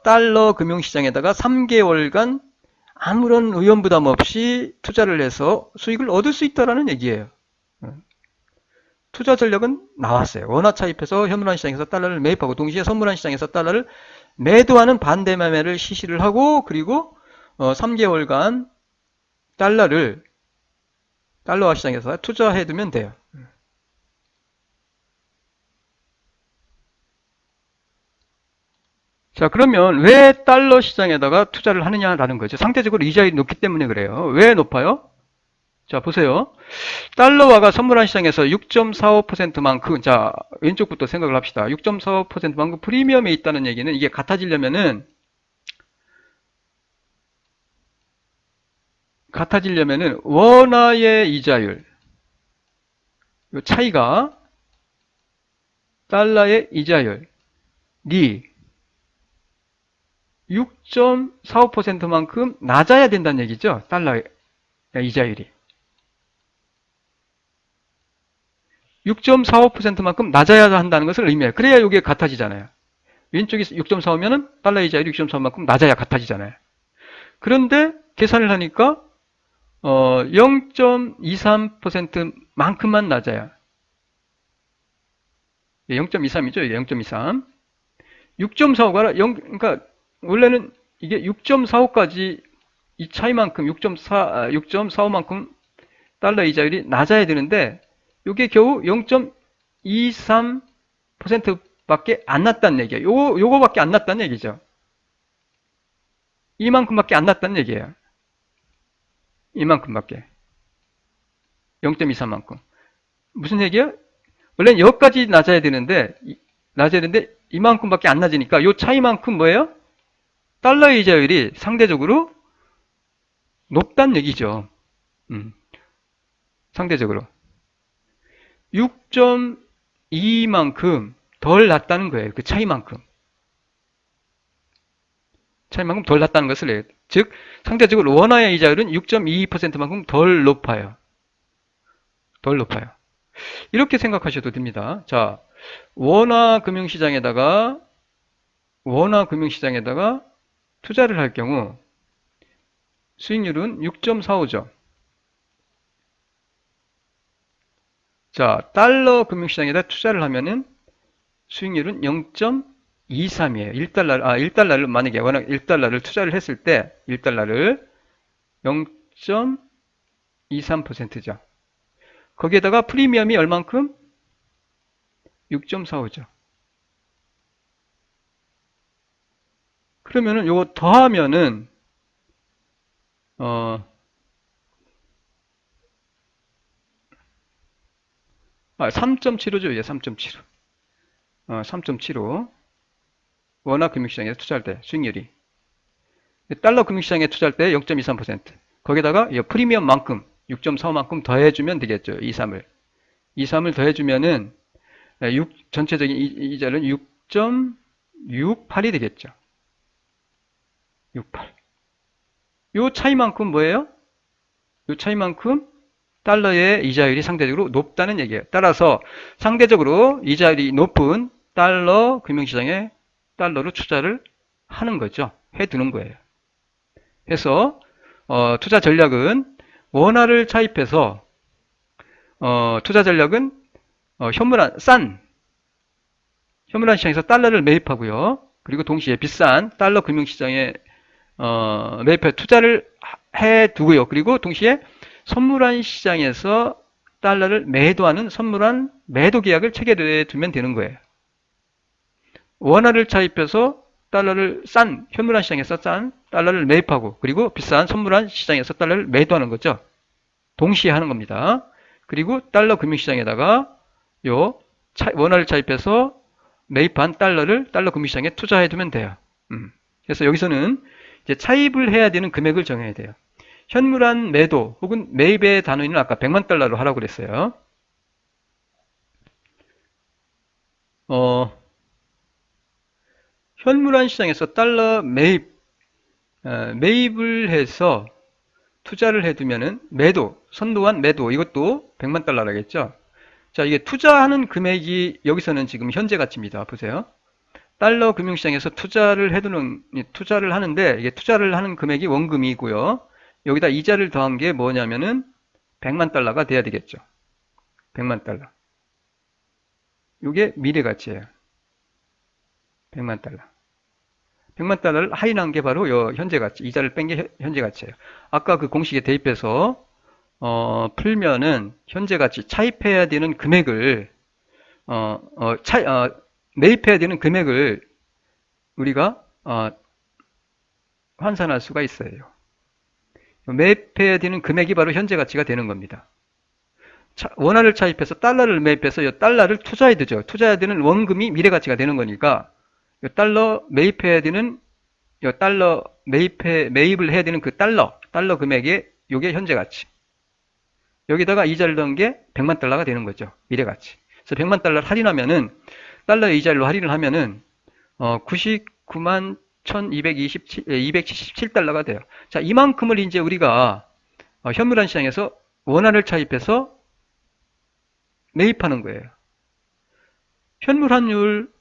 달러 금융시장에다가 3개월간 아무런 위험부담 없이 투자를 해서 수익을 얻을 수 있다는 얘기예요. 투자 전략은 나왔어요. 원화 차입해서 현물한 시장에서 달러를 매입하고 동시에 선물한 시장에서 달러를 매도하는 반대 매매를 실시를 하고 그리고 3개월간 달러화 시장에서 투자해두면 돼요. 자, 그러면 왜 달러 시장에다가 투자를 하느냐라는 거죠. 상대적으로 이자율이 높기 때문에 그래요. 왜 높아요? 자, 보세요. 달러화가 선물한 시장에서 6.45%만큼, 자, 왼쪽부터 생각을 합시다. 6.45%만큼 프리미엄에 있다는 얘기는 이게 같아지려면은 원화의 이자율, 이 차이가 달러의 이자율이 6.45%만큼 낮아야 된다는 얘기죠. 달러의 이자율이. 6.45%만큼 낮아야 한다는 것을 의미해요. 그래야 이게 같아지잖아요. 왼쪽이 6.45면은 달러 이자율이 6.45만큼 낮아야 같아지잖아요. 그런데 계산을 하니까 0.23%만큼만 낮아요. 0.23이죠. 0.23. 6.45가 그러니까 원래는 이게 6.45까지 이 차이만큼 6.45만큼 달러 이자율이 낮아야 되는데 이게 겨우 0.23%밖에 안 났다는 얘기예요. 요거밖에 안 났다는 얘기죠. 이만큼밖에 안 났다는 얘기예요. 이만큼밖에. 0.23만큼. 무슨 얘기야? 원래는 여기까지 낮아야 되는데 이만큼밖에 안 낮으니까 요 차이만큼 뭐예요? 달러 이자율이 상대적으로 높다는 얘기죠. 상대적으로. 6.2만큼 덜 낮다는 거예요. 그 차이만큼. 차이만큼 덜 낮다는 것을 해요. 즉, 상대적으로 원화의 이자율은 6.22%만큼 덜 높아요. 덜 높아요. 이렇게 생각하셔도 됩니다. 자, 원화 금융시장에다가 투자를 할 경우 수익률은 6.45죠. 자, 달러 금융시장에다 투자를 하면은 수익률은 0.23이에요. 1달러를 만약에 워낙 1달러를 투자를 했을 때 1달러를 0.23%죠. 거기에다가 프리미엄이 얼만큼? 6.45죠. 그러면은 요거 더하면은 3.75죠. 이제 3.75. 3.75. 원화 금융시장에 투자할 때 수익률이. 달러 금융시장에 투자할 때 0.23%. 거기다가 프리미엄만큼 6.45만큼 더해주면 되겠죠. 23을 더해주면은 전체적인 이자는 6.68이 되겠죠. 68. 요 차이만큼 뭐예요? 요 차이만큼 달러의 이자율이 상대적으로 높다는 얘기예요. 따라서 상대적으로 이자율이 높은 달러 금융시장에 달러로 투자를 하는 거죠. 해두는 거예요. 그래서 투자 전략은 원화를 차입해서 투자 전략은 현물한 시장에서 달러를 매입하고요. 그리고 동시에 비싼 달러 금융시장에 매입해 투자를 해두고요. 그리고 동시에 선물한 시장에서 달러를 매도하는 선물한 매도 계약을 체결해 두면 되는 거예요. 원화를 차입해서 현물한 시장에서 싼 달러를 매입하고 그리고 비싼 선물한 시장에서 달러를 매도하는 거죠. 동시에 하는 겁니다. 그리고 달러 금융시장에다가 원화를 차입해서 매입한 달러를 달러 금융시장에 투자해 두면 돼요. 그래서 여기서는 이제 차입을 해야 되는 금액을 정해야 돼요. 현물한 매도 혹은 매입의 단위는 아까 100만 달러로 하라고 그랬어요. 현물한 시장에서 달러 매입을 해서 투자를 해두면은 선도한 매도, 이것도 100만 달러라겠죠. 자, 이게 투자하는 금액이 여기서는 지금 현재 가치입니다. 보세요. 달러 금융시장에서 투자를 하는데, 이게 투자를 하는 금액이 원금이고요. 여기다 이자를 더한 게 뭐냐면은 100만 달러가 돼야 되겠죠. 100만 달러. 이게 미래 가치예요. 100만 달러. 100만 달러를 할인한 게 바로 현재 가치, 이자를 뺀 게 현재 가치예요. 아까 그 공식에 대입해서 풀면은 현재 가치, 차입해야 되는 금액을 매입해야 되는 금액을 우리가 환산할 수가 있어요. 매입해야 되는 금액이 바로 현재 가치가 되는 겁니다. 원화를 차입해서 달러를 매입해서 이 달러를 투자해 두죠. 투자해야 되는 원금이 미래 가치가 되는 거니까 달러 매입해야 되는 매입을 해야 되는 그 달러 금액이 요게 현재 가치. 여기다가 이자를 넣은 게 100만 달러가 되는 거죠. 미래 가치. 그래서 100만 달러를 할인하면은 달러 이자율로 할인을 하면은 99만 277달러가 돼요. 자, 이만큼을 이제 우리가 현물한 시장에서 원화를 차입해서 매입하는 거예요. 현물 환율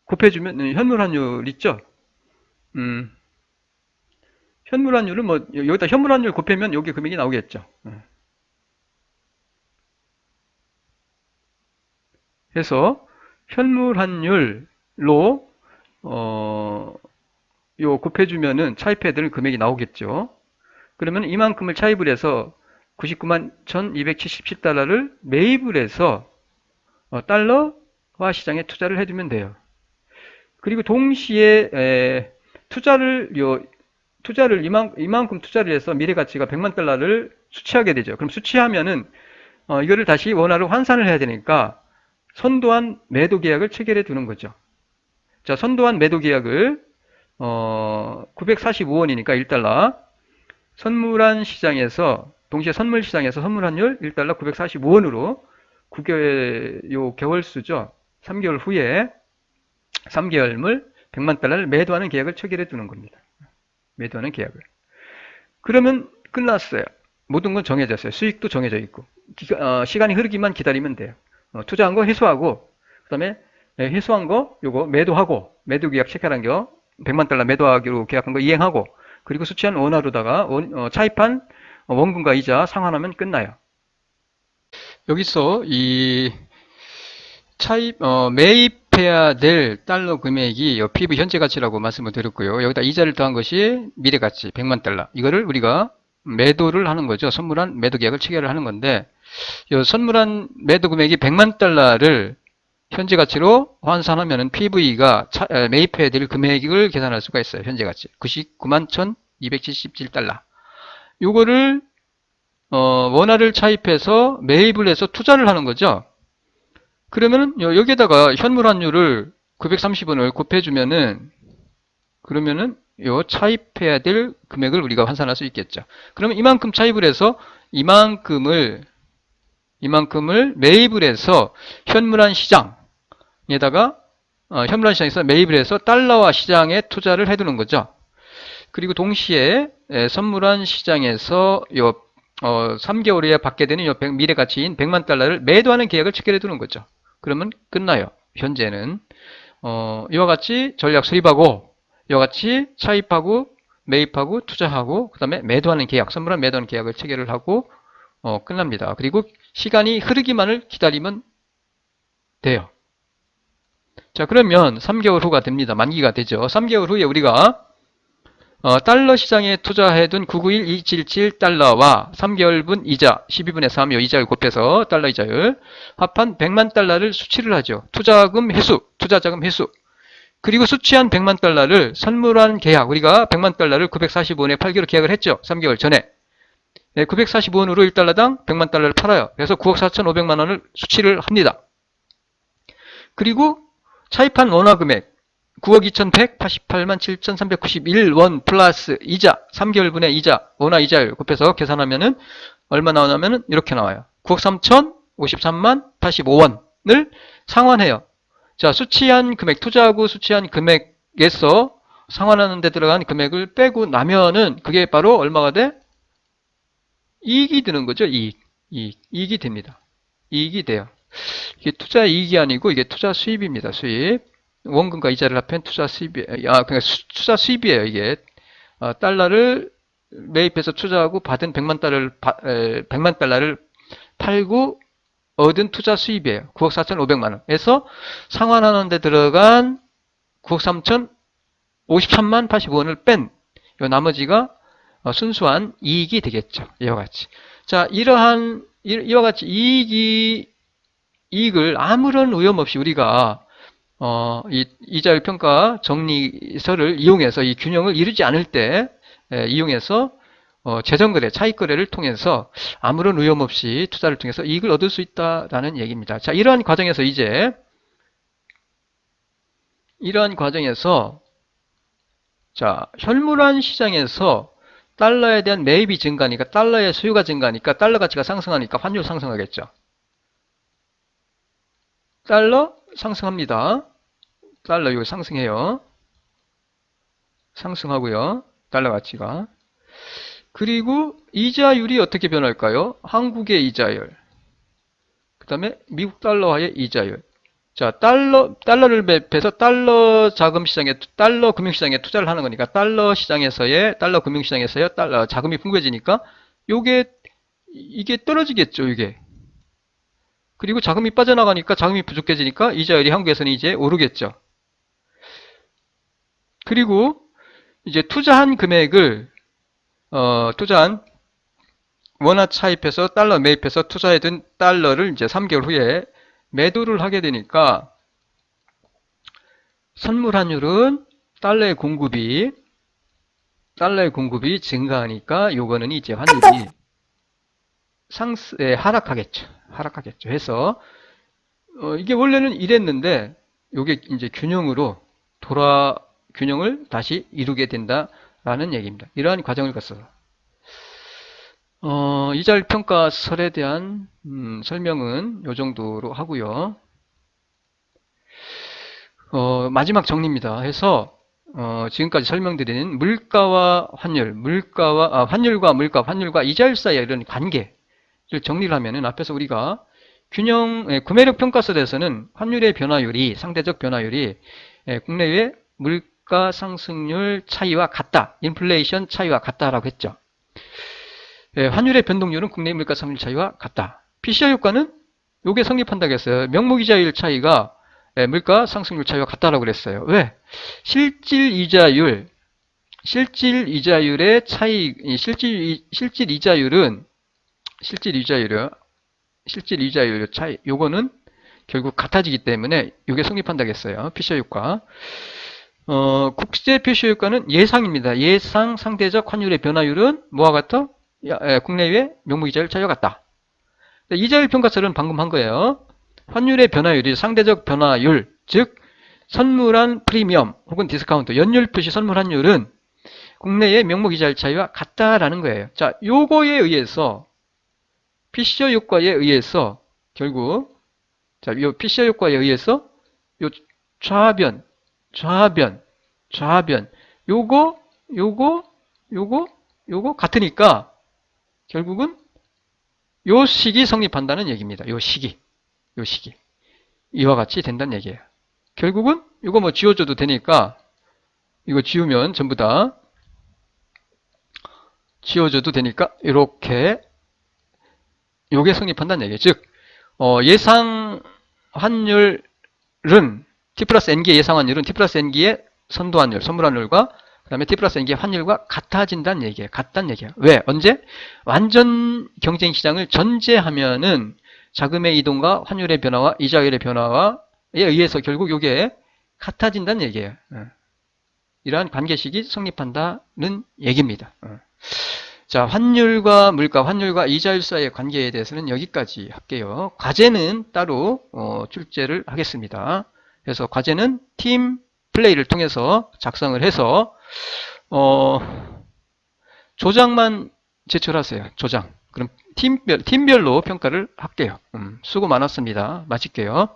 곱해주면 현물 환율 있죠? 현물 환율은 여기다 현물 환율 곱하면 여기 금액이 나오겠죠. 그래서 현물 환율로 곱해주면은 차입해야 될 금액이 나오겠죠. 그러면 이만큼을 차입을 해서 99만 1277달러를 매입을 해서 달러화 시장에 투자를 해두면 돼요. 그리고 동시에 투자를 이만큼 투자를 해서 미래 가치가 100만 달러를 수취하게 되죠. 그럼 수취하면은 이거를 다시 원화로 환산을 해야 되니까 선도한 매도 계약을 체결해 두는 거죠. 자, 선도한 매도 계약을 945원이니까 1달러. 선물한 시장에서 동시에 선물 시장에서 선물환율 1달러 945원으로 개월수죠. 3개월 후에 3개월물 100만 달러를 매도하는 계약을 체결해 두는 겁니다. 매도하는 계약을. 그러면 끝났어요. 모든 건 정해졌어요. 수익도 정해져 있고. 시간이 흐르기만 기다리면 돼요. 투자한 거 회수하고, 그 다음에 회수한 거 요거 매도하고, 매도 계약 체결한 거 100만 달러 매도하기로 계약한 거 이행하고, 그리고 수취한 원화로다가 차입한 원금과 이자 상환하면 끝나요. 여기서 이 매입해야 될 달러 금액이 PV 현재 가치라고 말씀을 드렸고요. 여기다 이자를 더한 것이 미래 가치 100만 달러. 이거를 우리가 매도를 하는 거죠. 선물한 매도 계약을 체결을 하는 건데, 선물한 매도 금액이 100만 달러를 현재 가치로 환산하면은 PV가 매입해야 될 금액을 계산할 수가 있어요. 현재 가치 99만 1277달러. 요거를 원화를 차입해서 매입을 해서 투자를 하는 거죠. 그러면은 여기에다가 현물 환율을 930원을 곱해주면은, 그러면은 요 차입해야 될 금액을 우리가 환산할 수 있겠죠. 그러면 이만큼 차입을 해서 이만큼을 매입을 해서 현물한 시장에다가 현물한 시장에서 매입을 해서 달러화 시장에 투자를 해두는 거죠. 그리고 동시에 선물한 시장에서 3개월 후에 받게 되는 미래 가치인 100만 달러를 매도하는 계약을 체결해 두는 거죠. 그러면 끝나요. 현재는 이와 같이 전략 수립하고, 이와 같이 차입하고, 매입하고, 투자하고, 그 다음에 매도하는 계약, 선물한 매도하는 계약을 체결을 하고 끝납니다. 그리고 시간이 흐르기만을 기다리면 돼요. 자, 그러면 3개월 후가 됩니다. 만기가 되죠. 3개월 후에 우리가 달러 시장에 투자해둔 991277달러와 3개월분 이자 12분의 3요 이자를 곱해서 달러 이자율 합한 100만 달러를 수취를 하죠. 투자자금 회수. 그리고 수취한 100만 달러를 선물한 계약, 우리가 100만 달러를 945원에 팔기로 계약을 했죠. 3개월 전에. 945원으로 1달러당 100만 달러를 팔아요. 그래서 9억 4,500만 원을 수취를 합니다. 그리고 차입한 원화 금액 9억 2,188만 7,391원 플러스 이자, 3개월분의 이자, 원화 이자율 곱해서 계산하면은 얼마 나오냐면은 이렇게 나와요. 9억 3,053만 85원을 상환해요. 자, 수취한 금액, 투자하고 수취한 금액에서 상환하는 데 들어간 금액을 빼고 나면은 그게 바로 얼마가 돼? 이익이 드는 거죠. 이익이 됩니다. 이익이 돼요. 이게 투자 이익이 아니고 이게 투자 수입입니다. 수입. 원금과 이자를 합한 투자 수입이에요. 그러니까 투자 수입이에요. 이게 달러를 매입해서 투자하고 받은 100만 달러를 팔고 얻은 투자 수입이에요. 9억 4,500만 원에서 상환하는 데 들어간 9억 3,053만 85원을 뺀 요 나머지가 순수한 이익이 되겠죠. 이와 같이. 자, 이와 같이 이익을 아무런 오염 없이 우리가 이 이자율 평가 정리서를 이용해서 이 균형을 이루지 않을 때 이용해서 재정거래, 차익거래를 통해서 아무런 위험 없이 투자를 통해서 이익을 얻을 수 있다라는 얘기입니다. 자, 이러한 과정에서 자, 현물환 시장에서 달러에 대한 매입이 증가하니까 달러의 수요가 증가하니까 달러 가치가 상승하니까 환율 상승하겠죠. 달러 상승합니다. 달러 이거 상승해요. 상승하고요. 달러 가치가. 그리고 이자율이 어떻게 변할까요? 한국의 이자율. 그 다음에 미국 달러화의 이자율. 자, 달러를 매입해서 달러 자금 시장에, 달러 금융시장에 투자를 하는 거니까 달러 금융시장에서의 달러 자금이 풍부해지니까 이게 떨어지겠죠, 이게. 그리고 자금이 빠져나가니까 자금이 부족해지니까 이자율이 한국에서는 이제 오르겠죠. 그리고 이제 투자한 금액을 투자한 원화 차입해서 달러 매입해서 투자해둔 달러를 이제 3개월 후에 매도를 하게 되니까 선물 환율은 달러의 공급이 증가하니까 요거는 이제 환율이 하락하겠죠. 해서 이게 원래는 이랬는데 요게 이제 균형을 다시 이루게 된다라는 얘기입니다. 이러한 과정을 거쳐서 이자율평가설에 대한 설명은 요 정도로 하고요. 마지막 정리입니다. 해서 지금까지 설명드린 물가와 환율과 물가, 환율과 이자율 사이의 이런 관계를 정리를 하면은 앞에서 우리가 구매력 평가설에서는 환율의 변화율이, 상대적 변화율이 국내외 물가 상승률 차이와 같다. 인플레이션 차이와 같다라고 했죠. 환율의 변동률은 국내 물가 상승률 차이와 같다. PCR 효과는 요게 성립한다고 했어요. 명목이자율 차이가 물가 상승률 차이와 같다라고 그랬어요. 왜? 실질 이자율의 차이, 실질 이자율 차이, 요거는 결국 같아지기 때문에 요게 성립한다고 했어요. 피셔 효과. 국제 피셔 효과는 예상입니다. 예상 상대적 환율의 변화율은 뭐와 같아? 국내외 명목이자율 차이와 같다. 이자율 평가설은 방금 한 거예요. 환율의 변화율이 상대적 변화율, 즉 선물한 프리미엄 혹은 디스카운트, 연율 표시 선물 환율은 국내의 명목이자율 차이와 같다라는 거예요. 자, 요거에 의해서 피셔 효과에 의해서 결국 요 피셔 효과에 의해서 요 좌변 요거 같으니까 결국은 요 식이 성립한다는 얘기입니다. 요 식이 이와 같이 된다는 얘기예요. 결국은 이거 뭐 지워줘도 되니까 이거 지우면 전부 다 지워줘도 되니까 이렇게 요게 성립한다는 얘기예요. 즉 예상 환율은 T 플러스 N기의 예상 환율은 T 플러스 N기의 선도 환율, 선물 환율과 그 다음에 T 플러스 N기의 환율과 같아진다는 얘기예요. 같다는 얘기예요. 왜? 언제? 완전 경쟁 시장을 전제하면은 자금의 이동과 환율의 변화와 이자율의 변화에 의해서 결국 이게 같아진다는 얘기예요. 이러한 관계식이 성립한다는 얘기입니다. 자, 환율과 물가, 환율과 이자율 사이의 관계에 대해서는 여기까지 할게요. 과제는 따로 출제를 하겠습니다. 그래서 과제는 팀 플레이를 통해서 작성을 해서 조장만 제출하세요. 조장. 그럼 팀별로 평가를 할게요. 수고 많았습니다. 마칠게요.